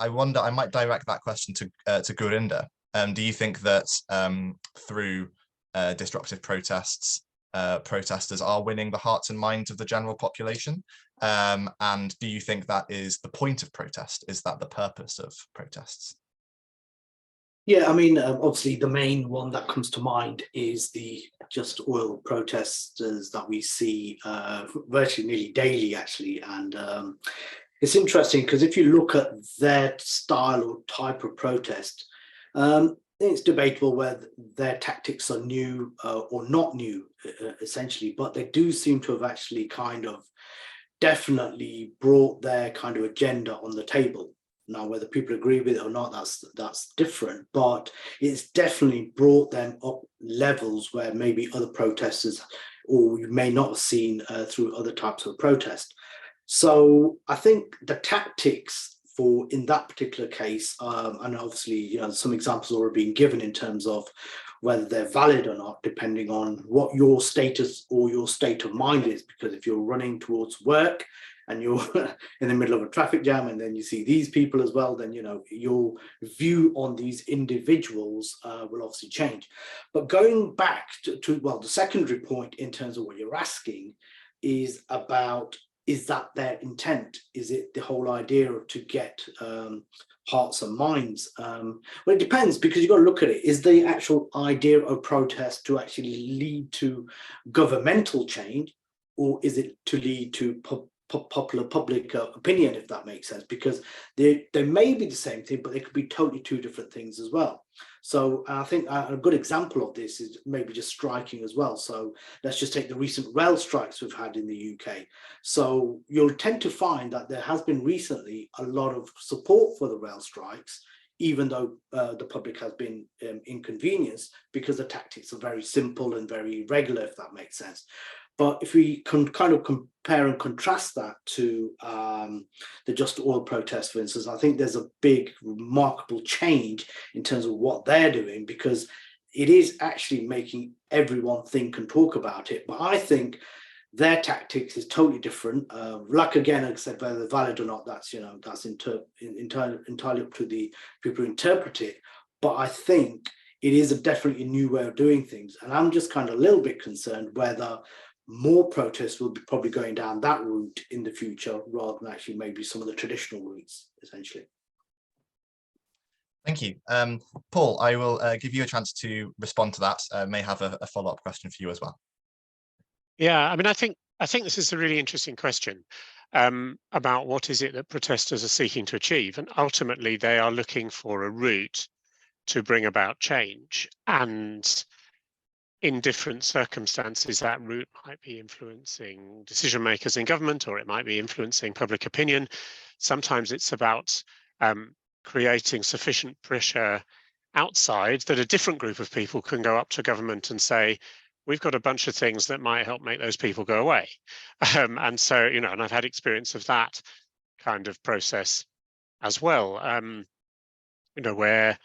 wonder, I might direct that question to Gurinder. Do you think that through disruptive protests, protesters are winning the hearts and minds of the general population? And do you think that is the point of protest? Is that the purpose of protests? Yeah, I mean, obviously the main one that comes to mind is the Just Oil protesters that we see virtually nearly daily, actually. And it's interesting because if you look at their style or type of protest, it's debatable whether their tactics are new or not new, essentially, but they do seem to have actually kind of definitely brought their kind of agenda on the table. Now, whether people agree with it or not, that's different, but it's definitely brought them up levels where maybe other protesters, or you may not have seen through other types of protest. So I think the tactics for in that particular case, and obviously, some examples are already being given in terms of whether they're valid or not, depending on what your status or your state of mind is. Because if you're running towards work and you're in the middle of a traffic jam, and then you see these people as well, then your view on these individuals will obviously change. But going back to the secondary point in terms of what you're asking is about, is that their intent? Is it the whole idea of to get hearts and minds? Well, it depends, because you've got to look at it. Is the actual idea of protest to actually lead to governmental change, or is it to lead to popular public opinion, if that makes sense? Because they may be the same thing, but they could be totally two different things as well. So I think a good example of this is maybe just striking as well. So let's just take the recent rail strikes we've had in the UK. So you'll tend to find that there has been recently a lot of support for the rail strikes, even though the public has been inconvenienced, because the tactics are very simple and very regular, if that makes sense. But if we can kind of compare and contrast that to the Just Oil protest, for instance, I think there's a big, remarkable change in terms of what they're doing, because it is actually making everyone think and talk about it. But I think their tactics is totally different. Like, again, like I said, whether they're valid or not, that's entirely up to the people who interpret it. But I think it is definitely a new way of doing things. And I'm just kind of a little bit concerned whether more protests will be probably going down that route in the future, rather than actually maybe some of the traditional routes, essentially. Thank you. Paul, I will give you a chance to respond to that. May have a follow-up question for you as well. Yeah, I mean, I think this is a really interesting question about what is it that protesters are seeking to achieve. And ultimately, they are looking for a route to bring about change. And in different circumstances, that route might be influencing decision makers in government, or it might be influencing public opinion. Sometimes it's about creating sufficient pressure outside that a different group of people can go up to government and say, we've got a bunch of things that might help make those people go away. And so, you know, and I've had experience of that kind of process as well, you know, where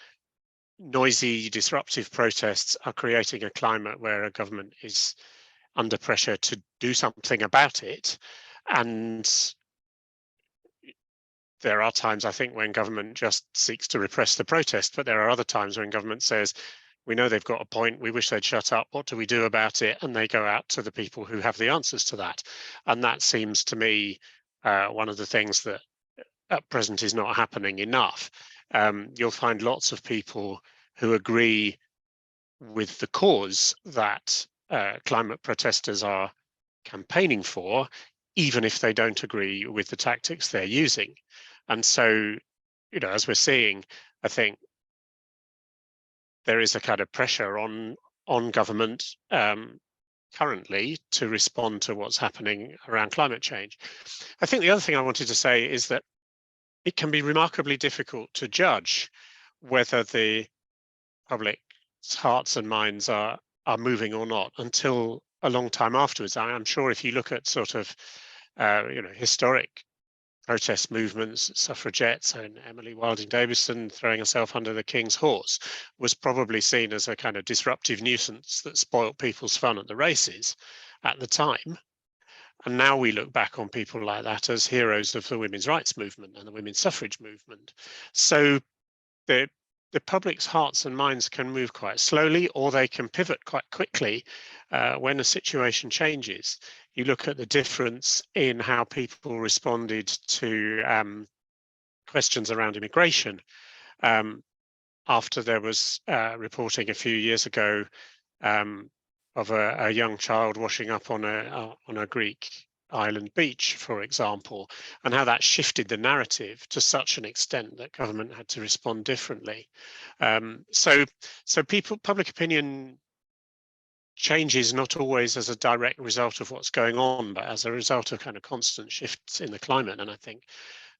noisy, disruptive protests are creating a climate where a government is under pressure to do something about it. And there are times, I think, when government just seeks to repress the protest, but there are other times when government says, we know they've got a point, we wish they'd shut up, what do we do about it? And they go out to the people who have the answers to that. And that seems to me one of the things that at present is not happening enough. You'll find lots of people who agree with the cause that climate protesters are campaigning for, even if they don't agree with the tactics they're using. And so, you know, as we're seeing, I think there is a kind of pressure on government currently to respond to what's happening around climate change. I think the other thing I wanted to say is that it can be remarkably difficult to judge whether the public's hearts and minds are moving or not until a long time afterwards. I'm sure if you look at sort of you know, historic protest movements, suffragettes, and Emily Wilding Davison throwing herself under the King's horse was probably seen as a kind of disruptive nuisance that spoilt people's fun at the races at the time. And now we look back on people like that as heroes of the women's rights movement and the women's suffrage movement. So the public's hearts and minds can move quite slowly, or they can pivot quite quickly when a situation changes. You look at the difference in how people responded to questions around immigration. After there was reporting a few years ago of a young child washing up on a Greek island beach, for example, and how that shifted the narrative to such an extent that government had to respond differently. So public opinion changes not always as a direct result of what's going on, but as a result of kind of constant shifts in the climate. And I think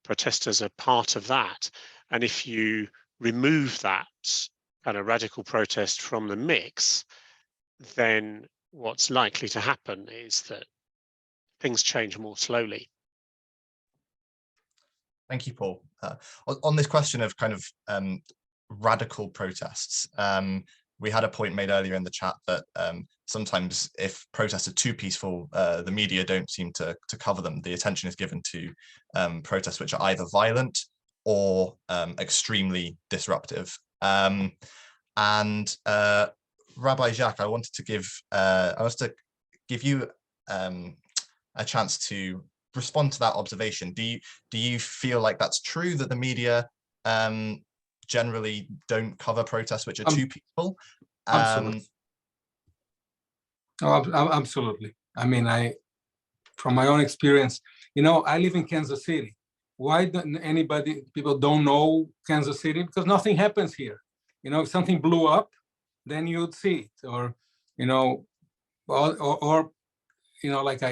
protesters are part of that. And if you remove that kind of radical protest from the mix, then what's likely to happen is that things change more slowly. Thank you, Paul. On this question of kind of radical protests, we had a point made earlier in the chat that sometimes if protests are too peaceful, the media don't seem to cover them. The attention is given to protests which are either violent or extremely disruptive. And Rabbi Jacques, I wanted to give you a chance to respond to that observation. Do you feel like that's true, that the media generally don't cover protests which are too peaceful? Absolutely. Absolutely. I mean, from my own experience, you know, I live in Kansas City. Why don't people don't know Kansas City? Because nothing happens here. You know, if something blew up, then you'd see it, or, you know, or you know, like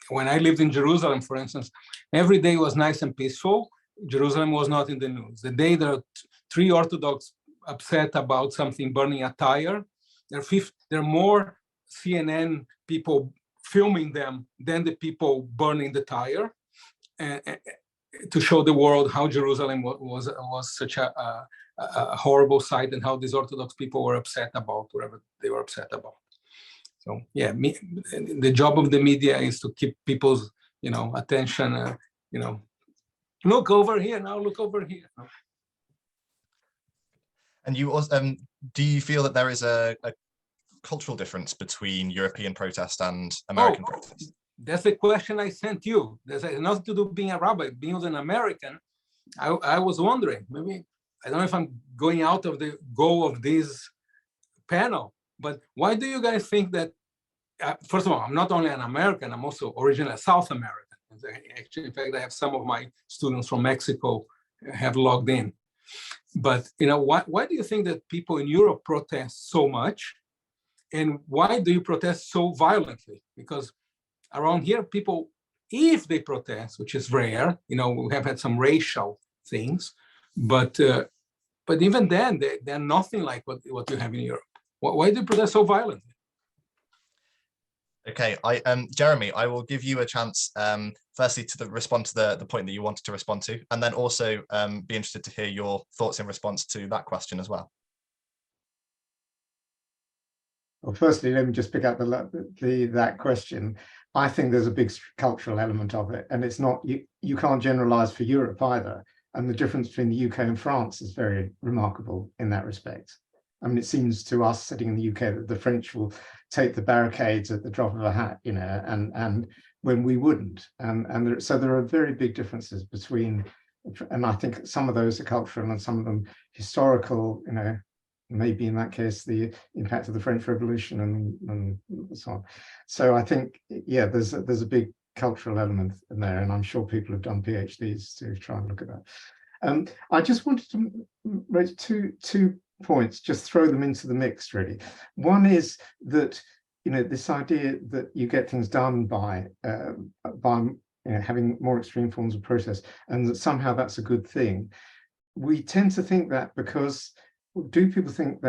when I lived in Jerusalem, for instance, every day was nice and peaceful. Jerusalem was not in the news. The day there are 3 Orthodox upset about something burning a tire, there are more CNN people filming them than the people burning the tire, and to show the world how Jerusalem was such a horrible sight, and how these Orthodox people were upset about whatever they were upset about. So yeah, the job of the media is to keep people's, you know, attention. You know, look over here now. Look over here. And you also, do you feel that there is a cultural difference between European protest and American protest? That's the question I sent you. There's nothing to do with being a rabbi. Being an American, I was wondering, maybe, I don't know if I'm going out of the goal of this panel, but why do you guys think that, first of all, I'm not only an American, I'm also originally South American. Actually, in fact, I have some of my students from Mexico have logged in. But why do you think that people in Europe protest so much, and why do you protest so violently? Because around here, people, if they protest, which is rare, we have had some racial things, but even then, they're nothing like what you have in Europe. Why do you protest so violently? Okay, Jeremy, I will give you a chance, firstly, to respond to the point that you wanted to respond to, and then also be interested to hear your thoughts in response to that question as well. Well, firstly, let me just pick up that question. I think there's a big cultural element of it, and it's not, you can't generalize for Europe either. And the difference between the UK and France is very remarkable in that respect. I mean, it seems to us sitting in the UK that the French will take the barricades at the drop of a hat, and when we wouldn't. So there are very big differences between, and I think some of those are cultural and some of them historical, maybe in that case, the impact of the French Revolution and so on. So I think, yeah, there's a big cultural element in there, and I'm sure people have done PhDs to try and look at that. I just wanted to raise two points, just throw them into the mix, really. One is that, this idea that you get things done by having more extreme forms of protest, and that somehow that's a good thing. We tend to think that because, would people think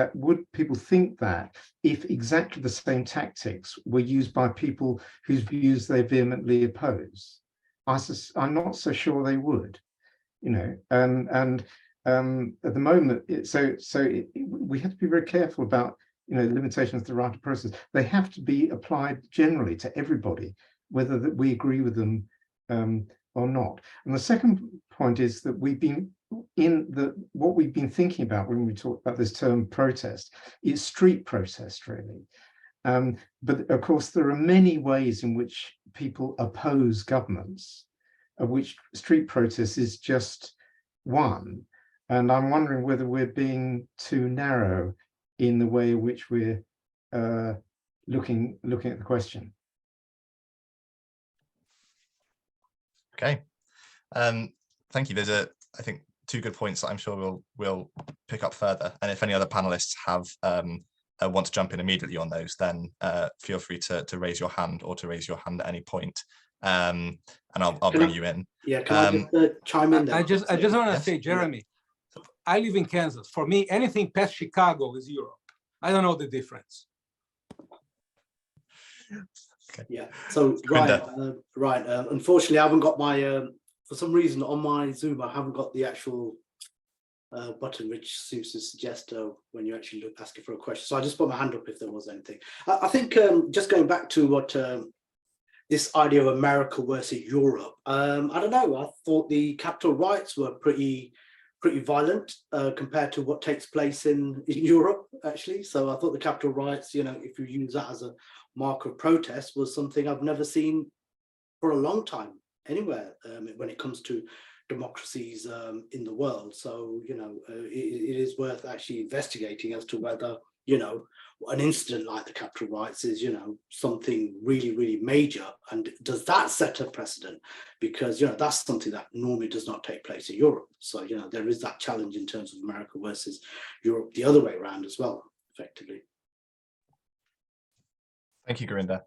that if exactly the same tactics were used by people whose views they vehemently oppose? I'm not so sure they would, at the moment, we have to be very careful about limitations to the right of process. They have to be applied generally to everybody, whether that we agree with them or not. And the second point is that what we've been thinking about when we talk about this term protest is street protest, really. But of course, there are many ways in which people oppose governments, of which street protest is just one. And I'm wondering whether we're being too narrow in the way in which we're looking at the question. Okay, thank you. There's I think, two good points that I'm sure we'll pick up further. And if any other panelists have want to jump in immediately on those, then feel free to raise your hand or to raise your hand at any point, and I'll bring you in. Yeah, can I just chime in there? I just want to Yes. say, Jeremy, I live in Kansas. For me, anything past Chicago is Europe. I don't know the difference. Okay. Yeah. So right. Unfortunately, I haven't got my. For some reason, on my Zoom, I haven't got the actual button, which seems to suggest when you actually asking for a question. So I just put my hand up if there was anything. I think just going back to what this idea of America versus Europe. I don't know. I thought the Capitol riots were pretty violent compared to what takes place in Europe, actually. So I thought the Capitol riots, if you use that as a mark of protest, was something I've never seen for a long time anywhere when it comes to democracies in the world. So, it is worth actually investigating as to whether, an incident like the Capitol riots is, something really, really major. And does that set a precedent? Because, that's something that normally does not take place in Europe. So, there is that challenge in terms of America versus Europe, the other way around as well, effectively. Thank you, Gurinder.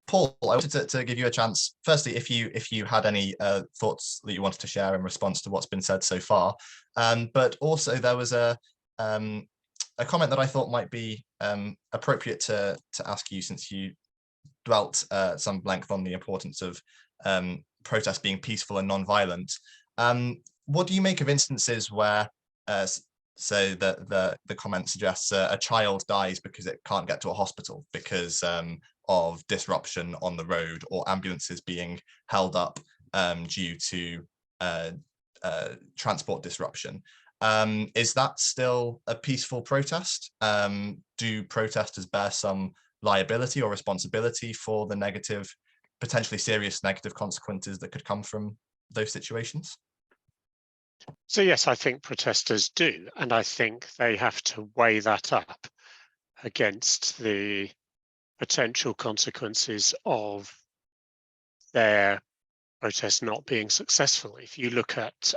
Paul, I wanted to give you a chance. Firstly, if you had any thoughts that you wanted to share in response to what's been said so far, but also there was a comment that I thought might be appropriate to ask you, since you dwelt some length on the importance of protests being peaceful and non-violent. What do you make of instances where, so the comment suggests a child dies because it can't get to a hospital because of disruption on the road, or ambulances being held up due to transport disruption? Is that still a peaceful protest? Do protesters bear some liability or responsibility for the negative, potentially serious negative consequences that could come from those situations? So yes, I think protesters do, and I think they have to weigh that up against the potential consequences of their protest not being successful. If you look at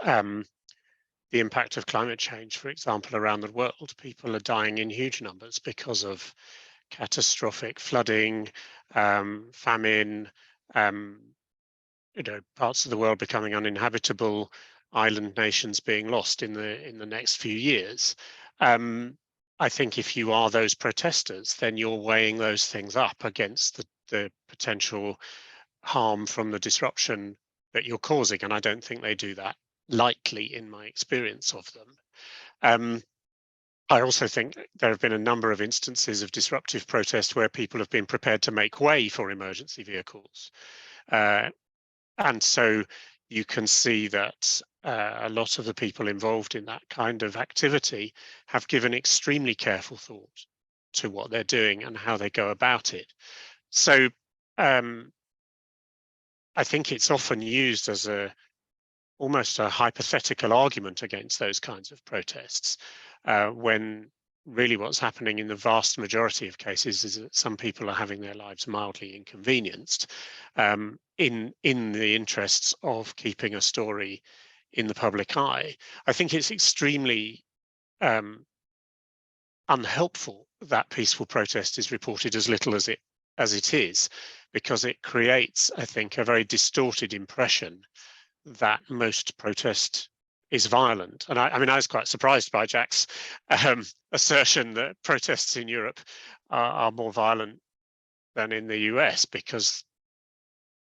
the impact of climate change, for example, around the world. People are dying in huge numbers because of catastrophic flooding, famine, parts of the world becoming uninhabitable, island nations being lost in the next few years. I think if you are those protesters, then you're weighing those things up against the potential harm from the disruption that you're causing, and I don't think they do that lightly in my experience of them. I also think there have been a number of instances of disruptive protest where people have been prepared to make way for emergency vehicles. And so you can see that a lot of the people involved in that kind of activity have given extremely careful thought to what they're doing and how they go about it. So I think it's often used as almost a hypothetical argument against those kinds of protests, when really what's happening in the vast majority of cases is that some people are having their lives mildly inconvenienced in the interests of keeping a story in the public eye. I think it's extremely unhelpful that peaceful protest is reported as little as it is, because it creates, I think, a very distorted impression that most protest is violent. And I mean, I was quite surprised by Jack's assertion that protests in Europe are more violent than in the US, because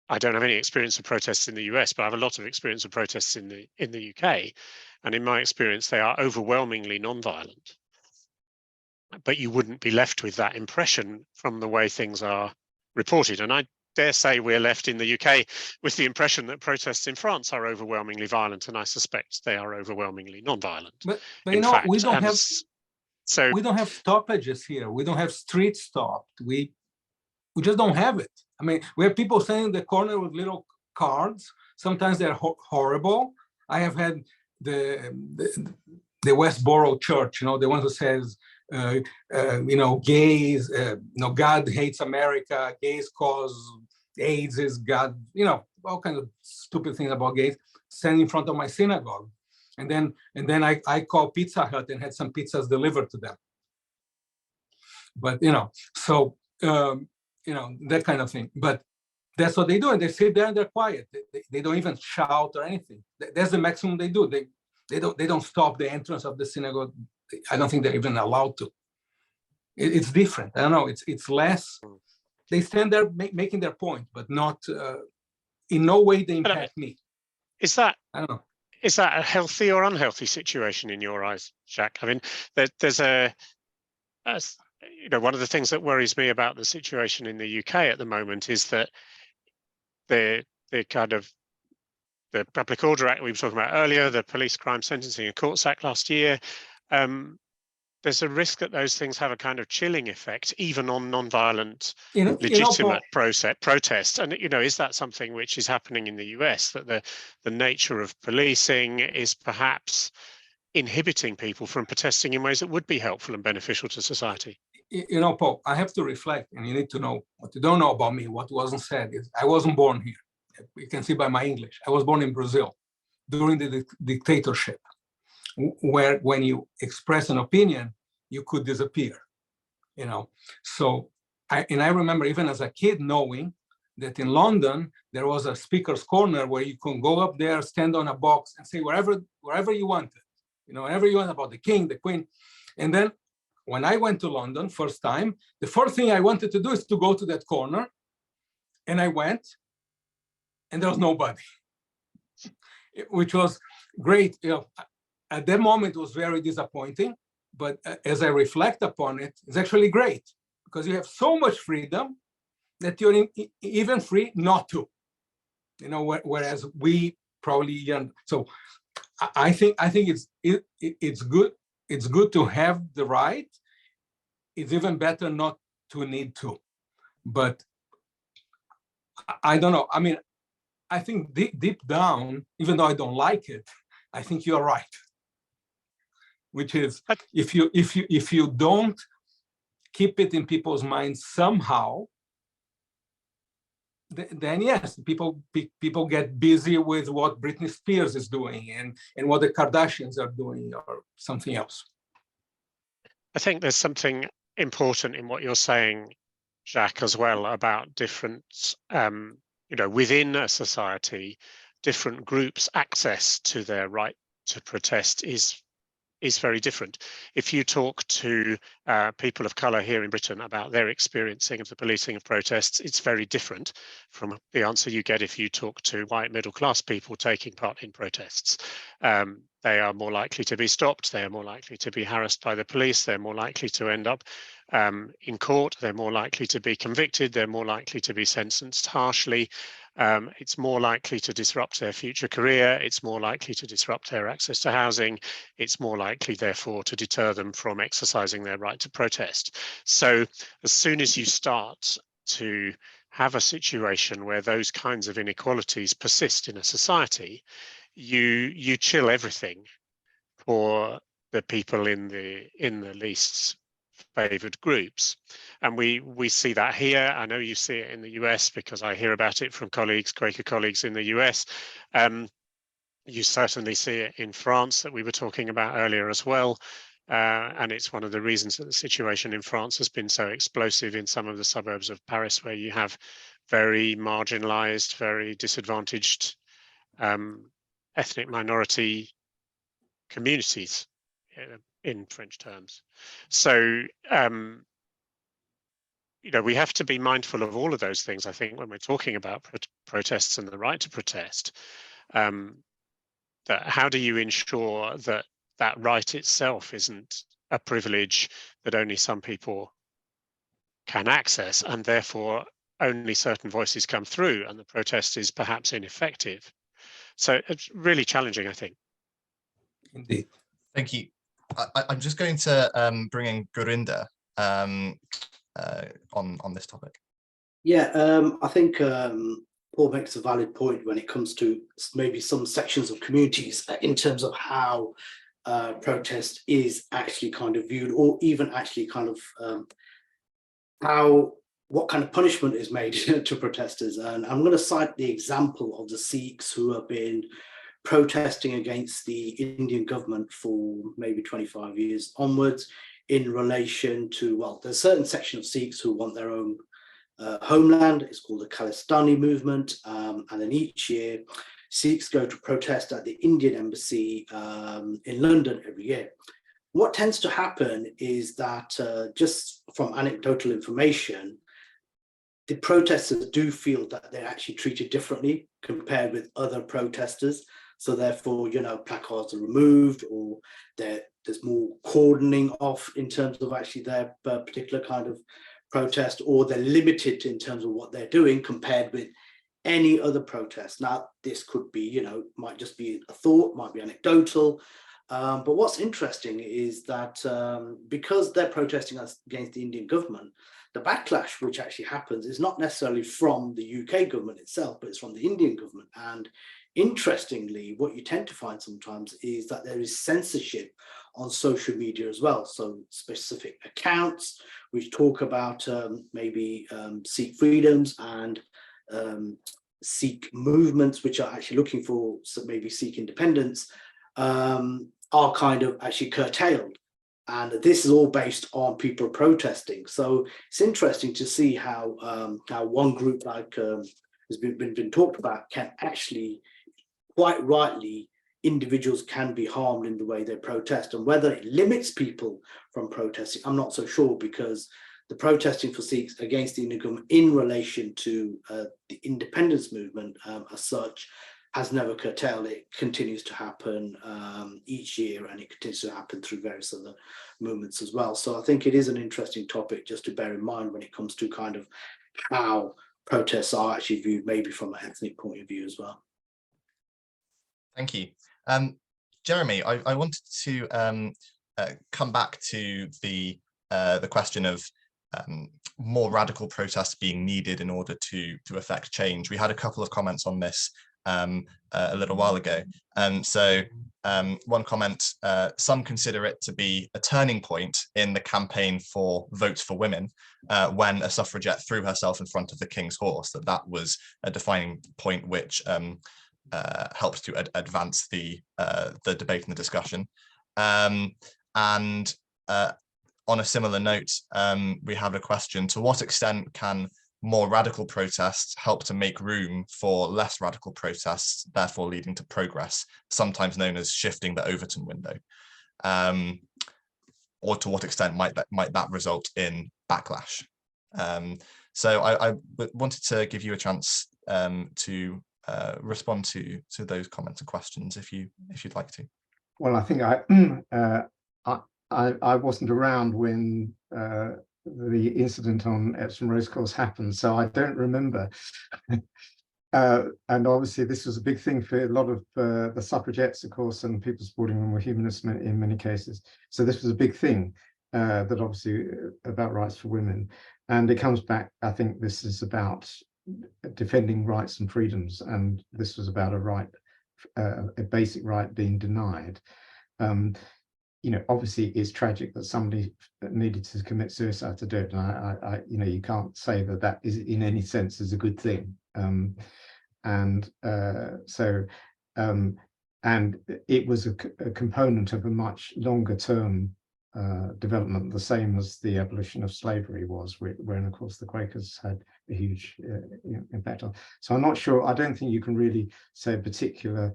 I don't have any experience of protests in the US, but I have a lot of experience of protests in the UK. And in my experience, they are overwhelmingly non-violent. But you wouldn't be left with that impression from the way things are reported. And I dare say we're left in the UK with the impression that protests in France are overwhelmingly violent, and I suspect they are overwhelmingly non-violent. But you know, we don't have stoppages here. We don't have streets stopped. We just don't have it. I mean, we have people standing in the corner with little cards. Sometimes they're horrible. I have had the Westboro Church, the one who says, gays, God hates America, gays cause AIDS is God, all kinds of stupid things about gays, standing in front of my synagogue. And then I called Pizza Hut and had some pizzas delivered to them. But, that kind of thing. But that's what they do. And they sit there and they're quiet. They don't even shout or anything. That's the maximum they do. They don't stop the entrance of the synagogue. I don't think they're even allowed to. It's different. I don't know. It's less. They stand there making their point, but not in no way they impact me. Is that? I don't know. Is that a healthy or unhealthy situation in your eyes, Jack? I mean, there's one of the things that worries me about the situation in the UK at the moment is that the Public Order Act we were talking about earlier, the Police Crime Sentencing and Courts Act last year, there's a risk that those things have a kind of chilling effect, even on non-violent, legitimate protest. And is that something which is happening in the US, that the nature of policing is perhaps inhibiting people from protesting in ways that would be helpful and beneficial to society? Paul, I have to reflect, and you need to know what you don't know about me. What wasn't said is I wasn't born here. You can see by my English. I was born in Brazil during the dictatorship, where when you express an opinion, you could disappear, So I remember even as a kid knowing that in London, there was a speaker's corner where you can go up there, stand on a box and say wherever you wanted, whatever you want about the king, the queen. And then when I went to London first time, the first thing I wanted to do is to go to that corner. And I went, and there was nobody, which was great. At that moment, it was very disappointing. But as I reflect upon it, it's actually great because you have so much freedom that you're even free not to, whereas we probably, so I think it's good. It's good to have the right. It's even better not to need to. But I don't know. I mean, I think deep down, even though I don't like it, I think you're right. Which is, if you don't keep it in people's minds somehow, then yes, people get busy with what Britney Spears is doing and what the Kardashians are doing or something else. I think there's something important in what you're saying, Jacques, as well, about different, within a society, different groups' access to their right to protest is very different. If you talk to people of colour here in Britain about their experiencing of the policing of protests, it's very different from the answer you get if you talk to white middle class people taking part in protests. They are more likely to be stopped, they are more likely to be harassed by the police, they're more likely to end up in court, they're more likely to be convicted, they're more likely to be sentenced harshly. It's more likely to disrupt their future career, it's more likely to disrupt their access to housing, it's more likely, therefore, to deter them from exercising their right to protest. So as soon as you start to have a situation where those kinds of inequalities persist in a society, you chill everything for the people in the least favoured groups. And we see that here. I know you see it in the US because I hear about it from colleagues, Quaker colleagues in the US. You certainly see it in France that we were talking about earlier as well. And it's one of the reasons that the situation in France has been so explosive in some of the suburbs of Paris, where you have very marginalized, very disadvantaged ethnic minority communities in French terms. So, we have to be mindful of all of those things, I think, when we're talking about protests and the right to protest. That how do you ensure that that right itself isn't a privilege that only some people can access, and therefore only certain voices come through and the protest is perhaps ineffective? So it's really challenging, I think. Indeed. Thank you. I'm just going to bring in Gurinder on this topic. Yeah, I think Paul makes a valid point when it comes to maybe some sections of communities in terms of how protest is actually kind of viewed, or even actually kind of what kind of punishment is made to protesters. And I'm going to cite the example of the Sikhs who have been protesting against the Indian government for maybe 25 years onwards in relation to, well, there's a certain section of Sikhs who want their own homeland. It's called the Khalistani movement. And then each year, Sikhs go to protest at the Indian embassy in London every year. What tends to happen is that, just from anecdotal information, the protesters do feel that they're actually treated differently compared with other protesters. So therefore, placards are removed, or there's more cordoning off in terms of actually their particular kind of protest, or they're limited in terms of what they're doing compared with any other protest. Now, this could be, might just be a thought, might be anecdotal. But what's interesting is that because they're protesting against the Indian government, the backlash which actually happens is not necessarily from the UK government itself, but it's from the Indian government. And interestingly, what you tend to find sometimes is that there is censorship on social media as well. So specific accounts which talk about maybe Sikh freedoms and Sikh movements which are actually looking for maybe Sikh independence are kind of actually curtailed. And this is all based on people protesting. So it's interesting to see how one group like has been talked about can actually, quite rightly, individuals can be harmed in the way they protest. And whether it limits people from protesting, I'm not so sure, because the protesting for Sikhs against the Indian government in relation to the independence movement as such has never curtailed. It continues to happen each year, and it continues to happen through various other movements as well. So I think it is an interesting topic just to bear in mind when it comes to kind of how protests are actually viewed, maybe from an ethnic point of view as well. Thank you. Jeremy, I wanted to come back to the question of more radical protests being needed in order to affect change. We had a couple of comments on this a little while ago. So one comment, some consider it to be a turning point in the campaign for votes for women, when a suffragette threw herself in front of the king's horse, that was a defining point which helped to advance the debate and the discussion. And on a similar note, we have a question: to what extent can more radical protests help to make room for less radical protests, therefore leading to progress, sometimes known as shifting the Overton window? Or to what extent might that result in backlash? So I wanted to give you a chance to respond to those comments and questions if you'd like to. Well, I think I wasn't around when the incident on Epsom Racecourse happened, so I don't remember. And obviously this was a big thing for a lot of the suffragettes, of course, and people supporting them were humanists in many cases. So this was a big thing that obviously about rights for women. And it comes back, I think this is about defending rights and freedoms, and this was about a right, a basic right being denied. You know, obviously it's tragic that somebody needed to commit suicide to do it, and you know, you can't say that that is in any sense is a good thing. And it was a component of a much longer term development, the same as the abolition of slavery was, when of course the Quakers had a huge impact on. So I'm not sure, I don't think you can really say a particular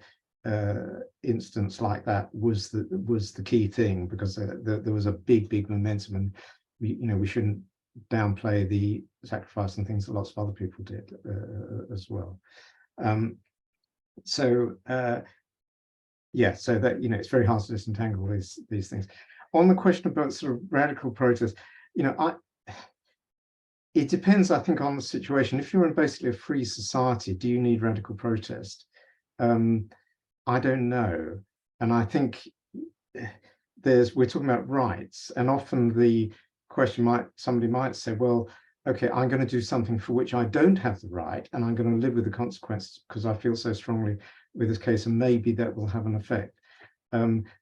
instance like that was the key thing, because there was a big momentum, and we shouldn't downplay the sacrifice and things that lots of other people did as well. Yeah, so that it's very hard to disentangle these things. On the question about sort of radical protest, it depends, I think, on the situation. If you're in basically a free society, do you need radical protest? I don't know. And I think we're talking about rights, and often the question somebody might say, well, okay, I'm going to do something for which I don't have the right, and I'm going to live with the consequences because I feel so strongly with this case, and maybe that will have an effect.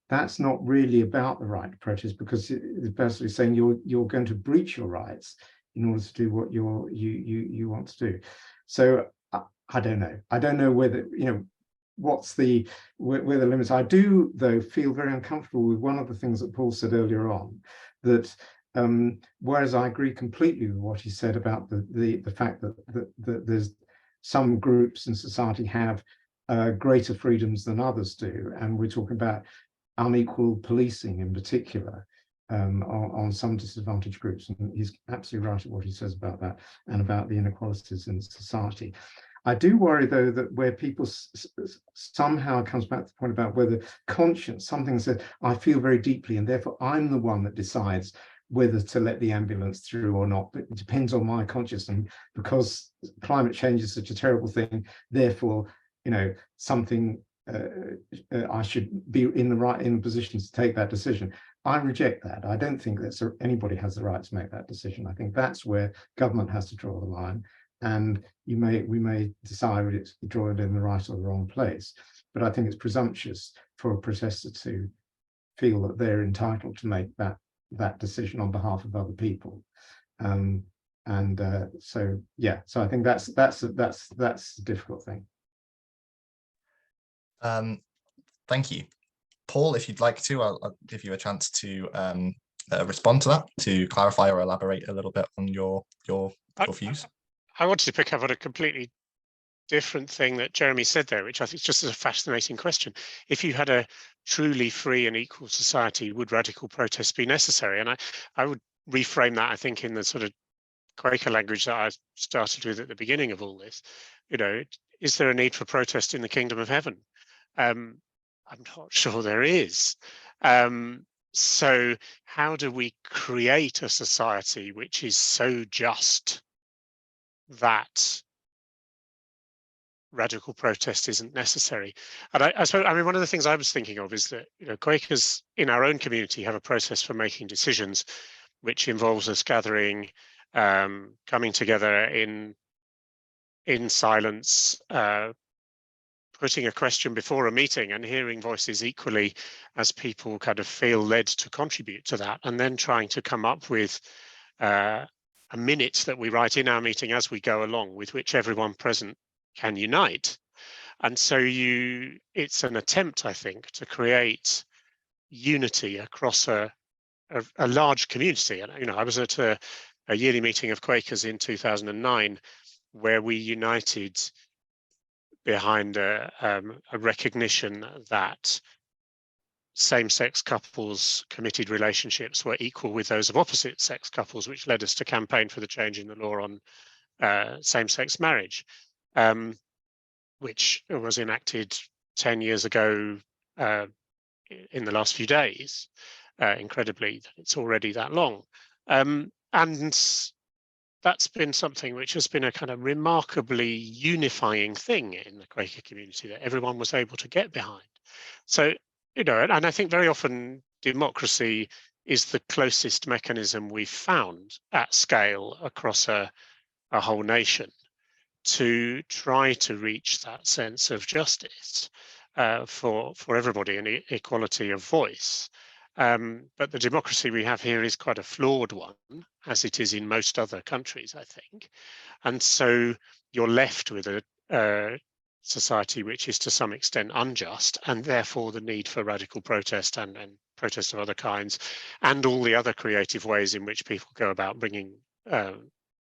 That's not really about the right to protest, because it's basically saying you're going to breach your rights in order to do what you want to do. So I don't know. I don't know whether what's where the limits. I do, though, feel very uncomfortable with one of the things that Paul said earlier on, that whereas I agree completely with what he said about the fact that there's some groups in society have greater freedoms than others do, and we're talking about unequal policing in particular on some disadvantaged groups, and he's absolutely right at what he says about that and about the inequalities in society. I do worry, though, that where people somehow comes back to the point about whether conscience, something said, I feel very deeply, and therefore I'm the one that decides whether to let the ambulance through or not, but it depends on my conscience, and because climate change is such a terrible thing, therefore something I should be in the position to take that decision. I reject that. I don't think that anybody has the right to make that decision. I think that's where government has to draw the line, and we may decide to draw it in the right or the wrong place. But I think it's presumptuous for a protester to feel that they're entitled to make that decision on behalf of other people. So yeah, so I think that's a difficult thing. Thank you. Paul, if you'd like to, I'll give you a chance to respond to that, to clarify or elaborate a little bit on your views. I wanted to pick up on a completely different thing that Jeremy said there, which I think is just a fascinating question. If you had a truly free and equal society, would radical protest be necessary? And I would reframe that, I think, in the sort of Quaker language that I started with at the beginning of all this. Is there a need for protest in the kingdom of heaven? I'm not sure there is. So how do we create a society which is so just that radical protest isn't necessary? And I suppose, one of the things I was thinking of is that Quakers in our own community have a process for making decisions, which involves us gathering, coming together in silence, putting a question before a meeting and hearing voices equally as people kind of feel led to contribute to that, and then trying to come up with a minute that we write in our meeting as we go along, with which everyone present can unite. And so it's an attempt, I think, to create unity across a large community. And, you know, I was at a yearly meeting of Quakers in 2009, where we united behind a recognition that same-sex couples' committed relationships were equal with those of opposite-sex couples, which led us to campaign for the change in the law on same-sex marriage, which was enacted 10 years ago in the last few days. Incredibly, it's already that long. And that's been something which has been a kind of remarkably unifying thing in the Quaker community that everyone was able to get behind. So, you know, and I think very often democracy is the closest mechanism we've found at scale across a whole nation to try to reach that sense of justice for everybody and equality of voice. But the democracy we have here is quite a flawed one, as it is in most other countries, I think. And so you're left with a society which is to some extent unjust, and therefore the need for radical protest and protest of other kinds, and all the other creative ways in which people go about bringing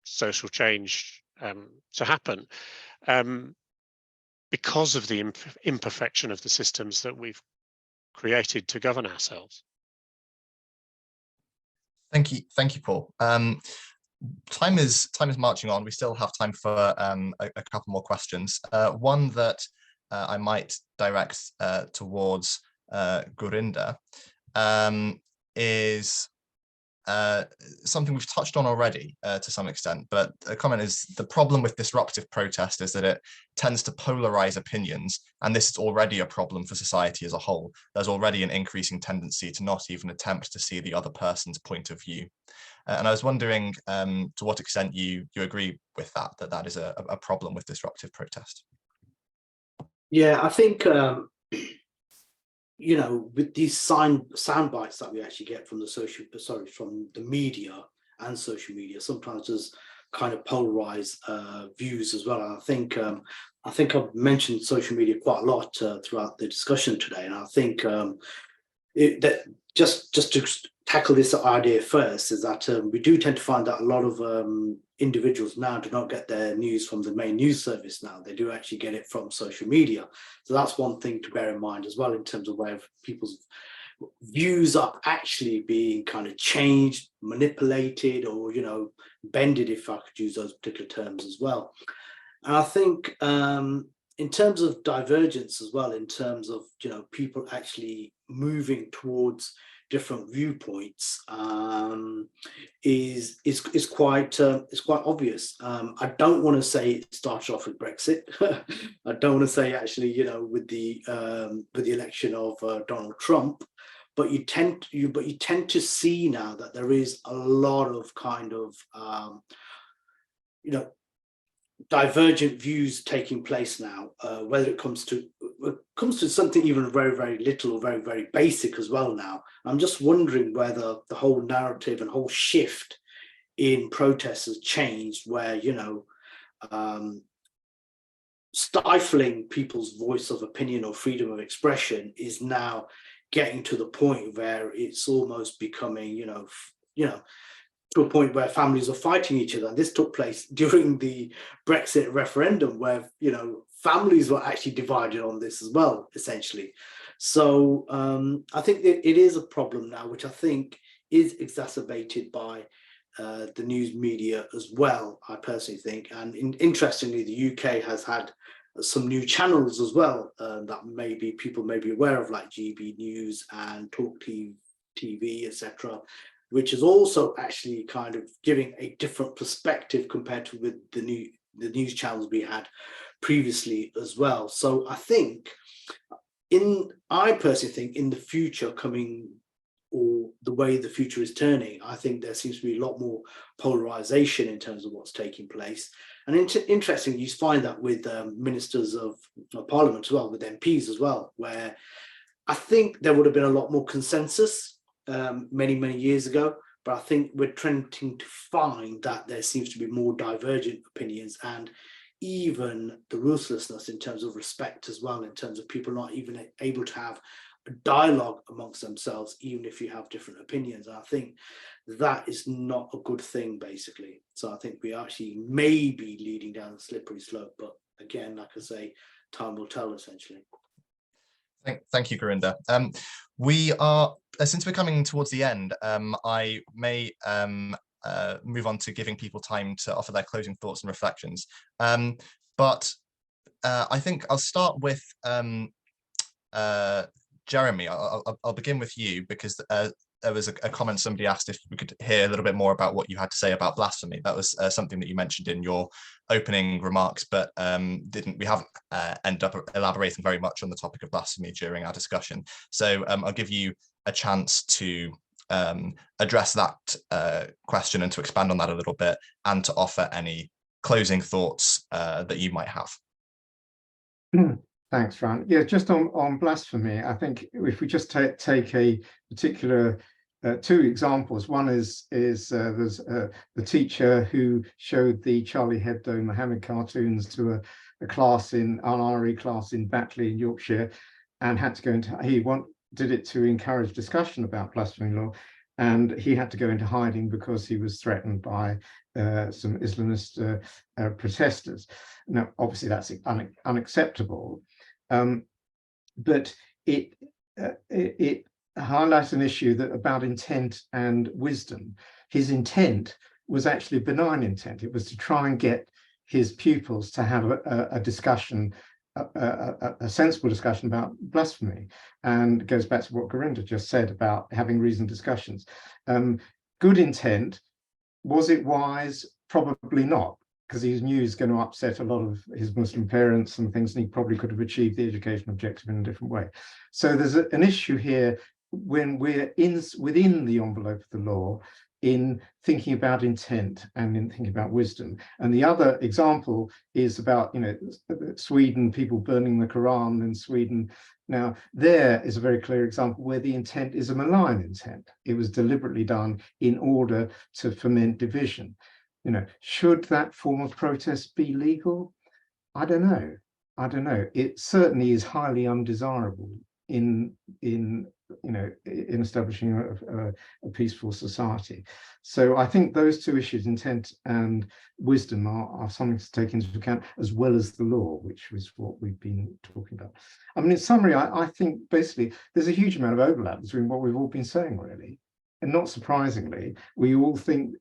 social change to happen, because of the imperfection of the systems that we've created to govern ourselves. Thank you, Paul. Time is marching on. We still have time for a couple more questions. One that I might direct towards Gurinder is something we've touched on already to some extent, but a comment is the problem with disruptive protest is that it tends to polarize opinions, and this is already a problem for society as a whole. There's already an increasing tendency to not even attempt to see the other person's point of view. And I was wondering to what extent you agree with that is a problem with disruptive protest. Yeah, I think you know, with these sound bites that we actually get from from the media and social media, sometimes there's kind of polarized views as well. And I think I've mentioned social media quite a lot throughout the discussion today, and I think that just to tackle this idea first is that we do tend to find that a lot of individuals now do not get their news from the main news service now. They do actually get it from social media. So that's one thing to bear in mind as well, in terms of where people's views are actually being kind of changed, manipulated, or, you know, bended, if I could use those particular terms as well. And I think in terms of divergence as well, in terms of, you know, people actually moving towards different viewpoints is quite obvious. I don't want to say it started off with Brexit. I don't want to say actually, you know, with the election of Donald Trump, but you tend to see now that there is a lot of kind of you know, divergent views taking place now, whether it comes to something even very, very little or very, very basic as well now. I'm just wondering whether the whole narrative and whole shift in protests has changed, where, you know, stifling people's voice of opinion or freedom of expression is now getting to the point where it's almost becoming, you know, to a point where families are fighting each other. And this took place during the Brexit referendum, where, you know, families were actually divided on this as well, essentially. So I think that it is a problem now, which I think is exacerbated by the news media as well, I personally think. And interestingly, the UK has had some new channels as well that maybe people may be aware of, like GB News and Talk TV, etc., which is also actually kind of giving a different perspective compared to with the news channels we had previously as well. So I think I personally think in the future coming, or the way the future is turning, I think there seems to be a lot more polarization in terms of what's taking place. And interesting, you find that with ministers of parliament as well, with MPs as well, where I think there would have been a lot more consensus many, many years ago. But I think we're trending to find that there seems to be more divergent opinions, and even the ruthlessness in terms of respect as well, in terms of people not even able to have a dialogue amongst themselves, even if you have different opinions. And I think that is not a good thing, basically. So I think we actually may be leading down a slippery slope. But again, like I say, time will tell, essentially. Thank you, Gurinder. We are, since we're coming towards the end, I may move on to giving people time to offer their closing thoughts and reflections. But I think I'll start with Jeremy. I'll begin with you, because there was a comment, somebody asked if we could hear a little bit more about what you had to say about blasphemy. That was something that you mentioned in your opening remarks, but we haven't ended up elaborating very much on the topic of blasphemy during our discussion. So I'll give you a chance to address that question and to expand on that a little bit, and to offer any closing thoughts that you might have. Thanks, Ryan. Yeah, just on blasphemy, I think if we just take a particular two examples. One is there's the teacher who showed the Charlie Hebdo Mohammed cartoons to a class an RE class in Batley in Yorkshire, and had to go into, did it to encourage discussion about blasphemy law, and he had to go into hiding because he was threatened by some Islamist protesters. Now, obviously, that's unacceptable, but it highlights an issue about intent and wisdom. His intent was actually benign intent. It was to try and get his pupils to have a discussion, a sensible discussion about blasphemy, and it goes back to what Gurinder just said about having reasoned discussions. Good intent. Was it wise? Probably not, because he knew he was going to upset a lot of his Muslim parents and things, and he probably could have achieved the education objective in a different way. So there's an issue here when we're within the envelope of the law, in thinking about intent and in thinking about wisdom. And the other example is about, Sweden, people burning the Quran in Sweden. Now, there is a very clear example where the intent is a malign intent. It was deliberately done in order to foment division. Should that form of protest be legal? I don't know. It certainly is highly undesirable in establishing a peaceful society. So I think those two issues, intent and wisdom, are something to take into account, as well as the law, which was what we've been talking about. I mean, in summary, I think basically there's a huge amount of overlap between what we've all been saying, really. And not surprisingly, we all think,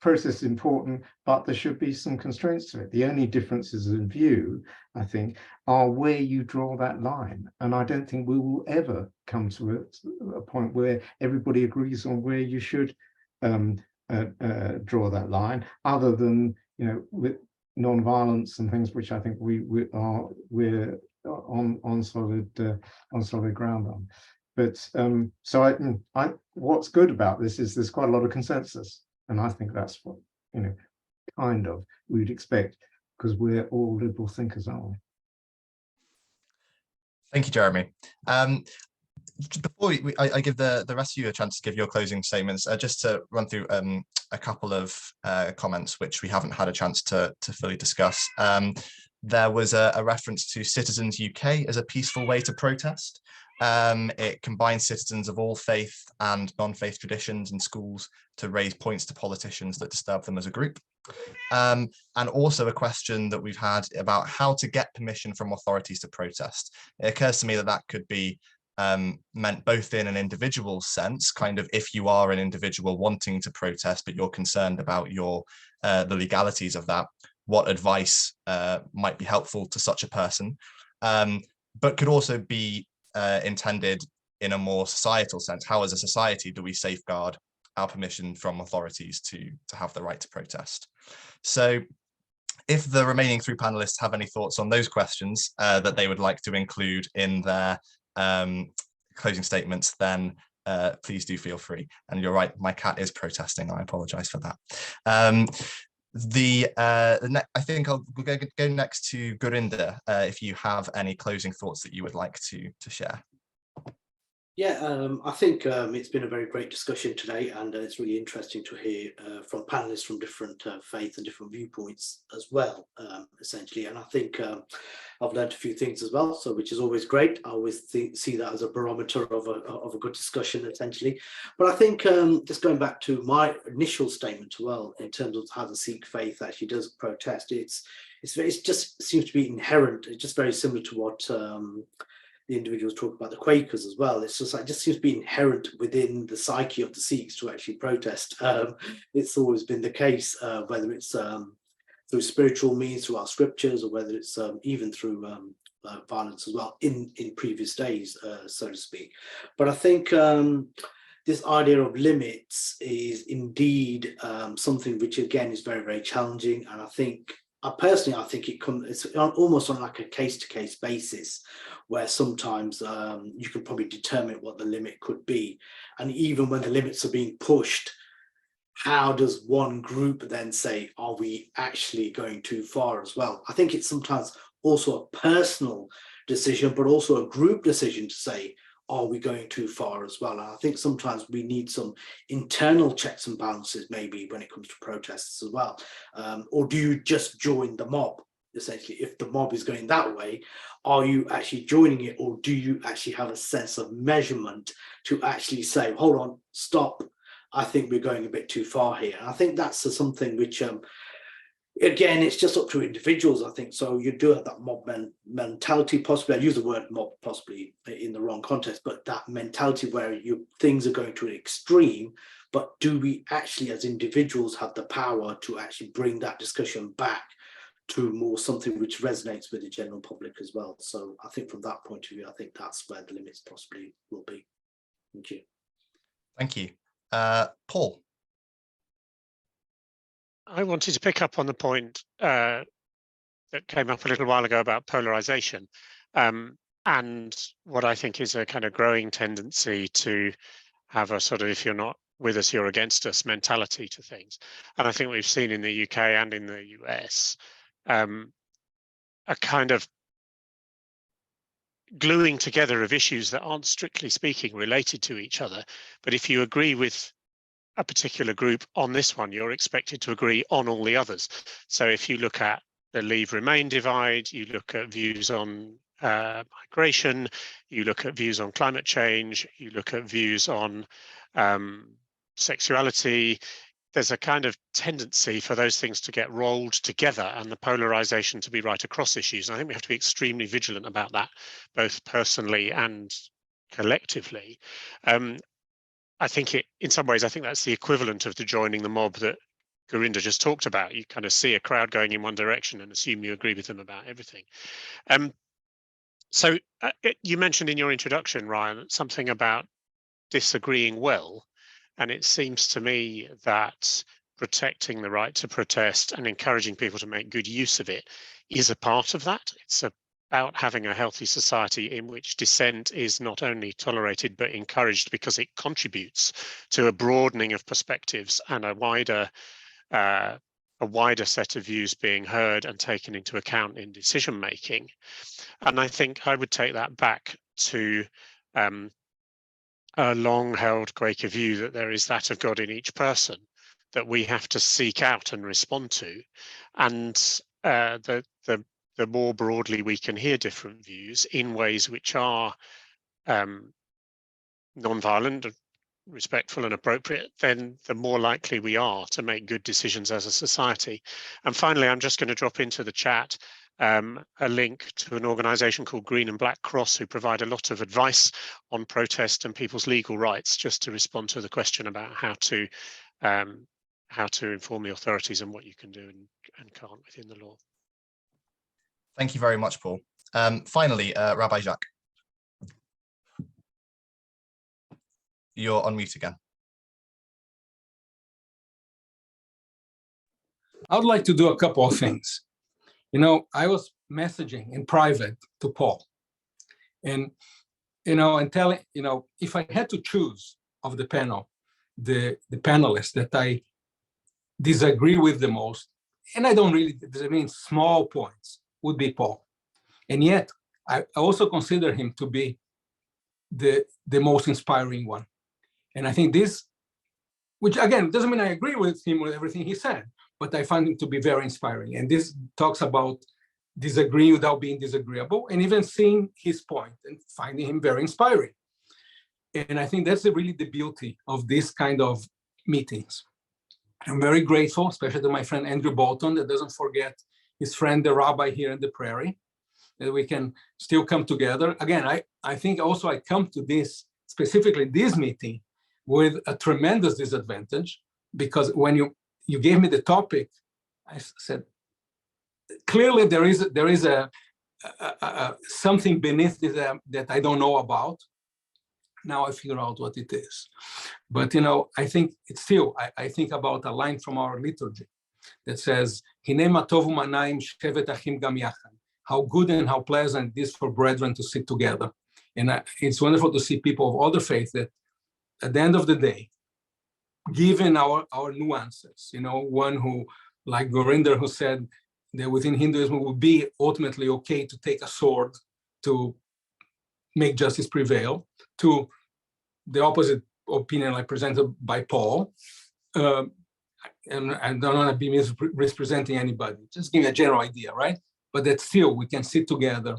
process is important, but there should be some constraints to it. The only differences in view, I think, are where you draw that line. And I don't think we will ever come to a point where everybody agrees on where you should draw that line, other than, with non-violence and things, which I think we're on solid ground on. But so what's good about this is there's quite a lot of consensus, and I think that's what kind of we'd expect, because we're all liberal thinkers, aren't we? Thank you, Jeremy. Before I give the rest of you a chance to give your closing statements, just to run through a couple of comments which we haven't had a chance to fully discuss. There was a reference to Citizens UK as a peaceful way to protest. It combines citizens of all faith and non-faith traditions in schools to raise points to politicians that disturb them as a group. And also a question that we've had about how to get permission from authorities to protest. It occurs to me that that could be meant both in an individual sense, kind of if you are an individual wanting to protest, but you're concerned about the legalities of that, what advice might be helpful to such a person, but could also be intended in a more societal sense. How as a society do we safeguard our permission from authorities to have the right to protest? So if the remaining three panelists have any thoughts on those questions that they would like to include in their closing statements, then please do feel free. And you're right, my cat is protesting. I apologize for that. I think we'll go next to Gurinder, if you have any closing thoughts that you would like to share. Yeah, I think it's been a very great discussion today, and it's really interesting to hear from panelists from different faiths and different viewpoints as well, essentially. And I think I've learned a few things as well, so which is always great. I always see that as a barometer of a good discussion, essentially. But I think just going back to my initial statement as well, in terms of how the Sikh faith actually does protest, it just seems to be inherent. It's just very similar to what the individuals talk about the Quakers as well. It's just like, just seems to be inherent within the psyche of the Sikhs to actually protest. It's always been the case, whether it's through spiritual means, through our scriptures, or whether it's even through violence as well in previous days, so to speak. But I think this idea of limits is indeed something which, again, is very, very challenging. And I think, personally, I think it's almost on like a case-to-case basis, where sometimes you can probably determine what the limit could be. And even when the limits are being pushed, how does one group then say, are we actually going too far as well? I think it's sometimes also a personal decision, but also a group decision to say, are we going too far as well? And I think sometimes we need some internal checks and balances, maybe, when it comes to protests as well. Or do you just join the mob? Essentially, if the mob is going that way, are you actually joining it, or do you actually have a sense of measurement to actually say, hold on, stop, I think we're going a bit too far here? And I think that's something which, again, it's just up to individuals, I think. So you do have that mob mentality, possibly. I use the word mob possibly in the wrong context, but that mentality where things are going to an extreme, but do we actually as individuals have the power to actually bring that discussion back to more something which resonates with the general public as well? So I think from that point of view, I think that's where the limits possibly will be. Thank you. Thank you. Paul. I wanted to pick up on the point that came up a little while ago about polarization, and what I think is a kind of growing tendency to have a sort of, if you're not with us, you're against us mentality to things. And I think we've seen in the UK and in the US a kind of gluing together of issues that aren't strictly speaking related to each other. But if you agree with a particular group on this one, you're expected to agree on all the others. So if you look at the Leave-Remain divide, you look at views on migration, you look at views on climate change, you look at views on sexuality, there's a kind of tendency for those things to get rolled together and the polarization to be right across issues. And I think we have to be extremely vigilant about that, both personally and collectively. I think in some ways, I think that's the equivalent of the joining the mob that Gurinder just talked about. You kind of see a crowd going in one direction and assume you agree with them about everything. So you mentioned in your introduction, Ryan, something about disagreeing well. And it seems to me that protecting the right to protest and encouraging people to make good use of it is a part of that. It's about having a healthy society in which dissent is not only tolerated but encouraged, because it contributes to a broadening of perspectives and a wider set of views being heard and taken into account in decision making. And I think I would take that back to a long-held Quaker view that there is that of God in each person that we have to seek out and respond to, and the more broadly we can hear different views in ways which are non-violent, respectful and appropriate, then the more likely we are to make good decisions as a society. And finally, I'm just going to drop into the chat a link to an organisation called Green and Black Cross, who provide a lot of advice on protest and people's legal rights, just to respond to the question about how to inform the authorities and what you can do and can't within the law. Thank you very much, Paul. Finally, Rabbi Jacques. You're on mute again. I would like to do a couple of things. You know, I was messaging in private to Paul, and and telling, if I had to choose of the panel, the panelists that I disagree with the most, and I don't really, I mean, small points would be Paul. And yet, I also consider him to be the most inspiring one. And I think this, which again, doesn't mean I agree with him with everything he said, but I find him to be very inspiring. And this talks about disagreeing without being disagreeable, and even seeing his point and finding him very inspiring. And I think that's really the beauty of this kind of meetings. I'm very grateful, especially to my friend Andrew Bolton, that doesn't forget his friend, the rabbi here in the Prairie, that we can still come together. Again, I think also I come to this, specifically this meeting, with a tremendous disadvantage, because when you gave me the topic, I said, clearly there is a something beneath this that I don't know about. Now I figure out what it is. But, you know, I think it's still, I think about a line from our liturgy that says, "Hine ma tovu manayim shevet achim gam yachad." How good and how pleasant it is for brethren to sit together. And it's wonderful to see people of other faiths that at the end of the day, given our nuances, you know, one who, like Gurinder, who said that within Hinduism it would be ultimately okay to take a sword to make justice prevail, to the opposite opinion like presented by Paul. And I don't want to be misrepresenting anybody, just giving a general idea, right? But that still we can sit together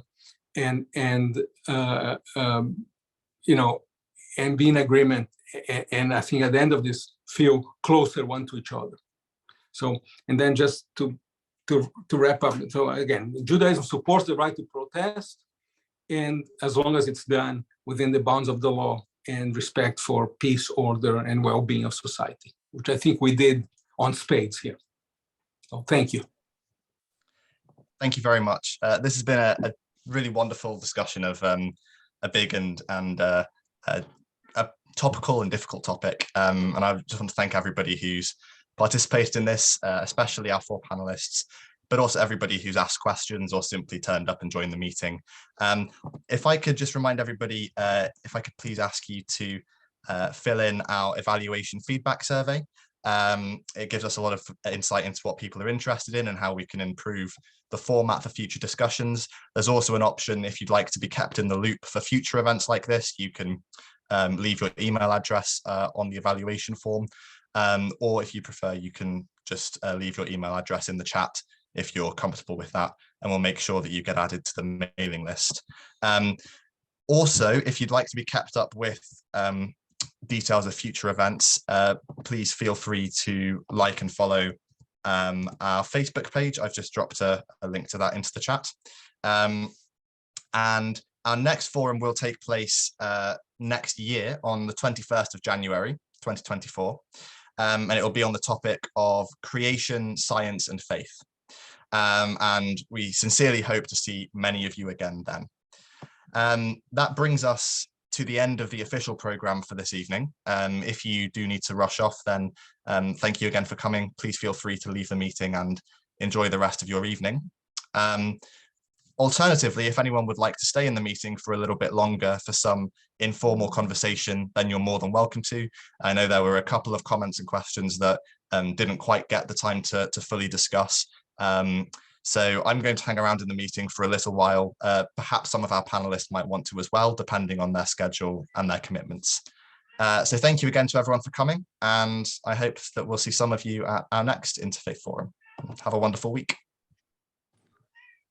and you know, and be in agreement. And I think at the end of this, feel closer one to each other. So, and then just to wrap up. So again, Judaism supports the right to protest, and as long as it's done within the bounds of the law and respect for peace, order, and well-being of society, which I think we did on spades here. So thank you. Thank you very much. This has been a really wonderful discussion of a big and a topical and difficult topic. And I just want to thank everybody who's participated in this, especially our 4 panelists, but also everybody who's asked questions or simply turned up and joined the meeting. If I could just remind everybody, if I could please ask you to fill in our evaluation feedback survey. It gives us a lot of insight into what people are interested in and how we can improve the format for future discussions. There's also an option, if you'd like to be kept in the loop for future events like this, you can leave your email address on the evaluation form, or if you prefer, you can just leave your email address in the chat if you're comfortable with that, and we'll make sure that you get added to the mailing list. Also, if you'd like to be kept up with details of future events, please feel free to like and follow our Facebook page. I've just dropped a link to that into the chat. And our next forum will take place next year on the 21st of January, 2024. And it will be on the topic of creation, science, and faith. And we sincerely hope to see many of you again then. That brings us to the end of the official program for this evening. If you do need to rush off, then thank you again for coming. Please feel free to leave the meeting and enjoy the rest of your evening. Alternatively, if anyone would like to stay in the meeting for a little bit longer for some informal conversation, then you're more than welcome to. I know there were a couple of comments and questions that didn't quite get the time to fully discuss. So I'm going to hang around in the meeting for a little while. Perhaps some of our panelists might want to as well, depending on their schedule and their commitments. So thank you again to everyone for coming, and I hope that we'll see some of you at our next Interfaith Forum. Have a wonderful week.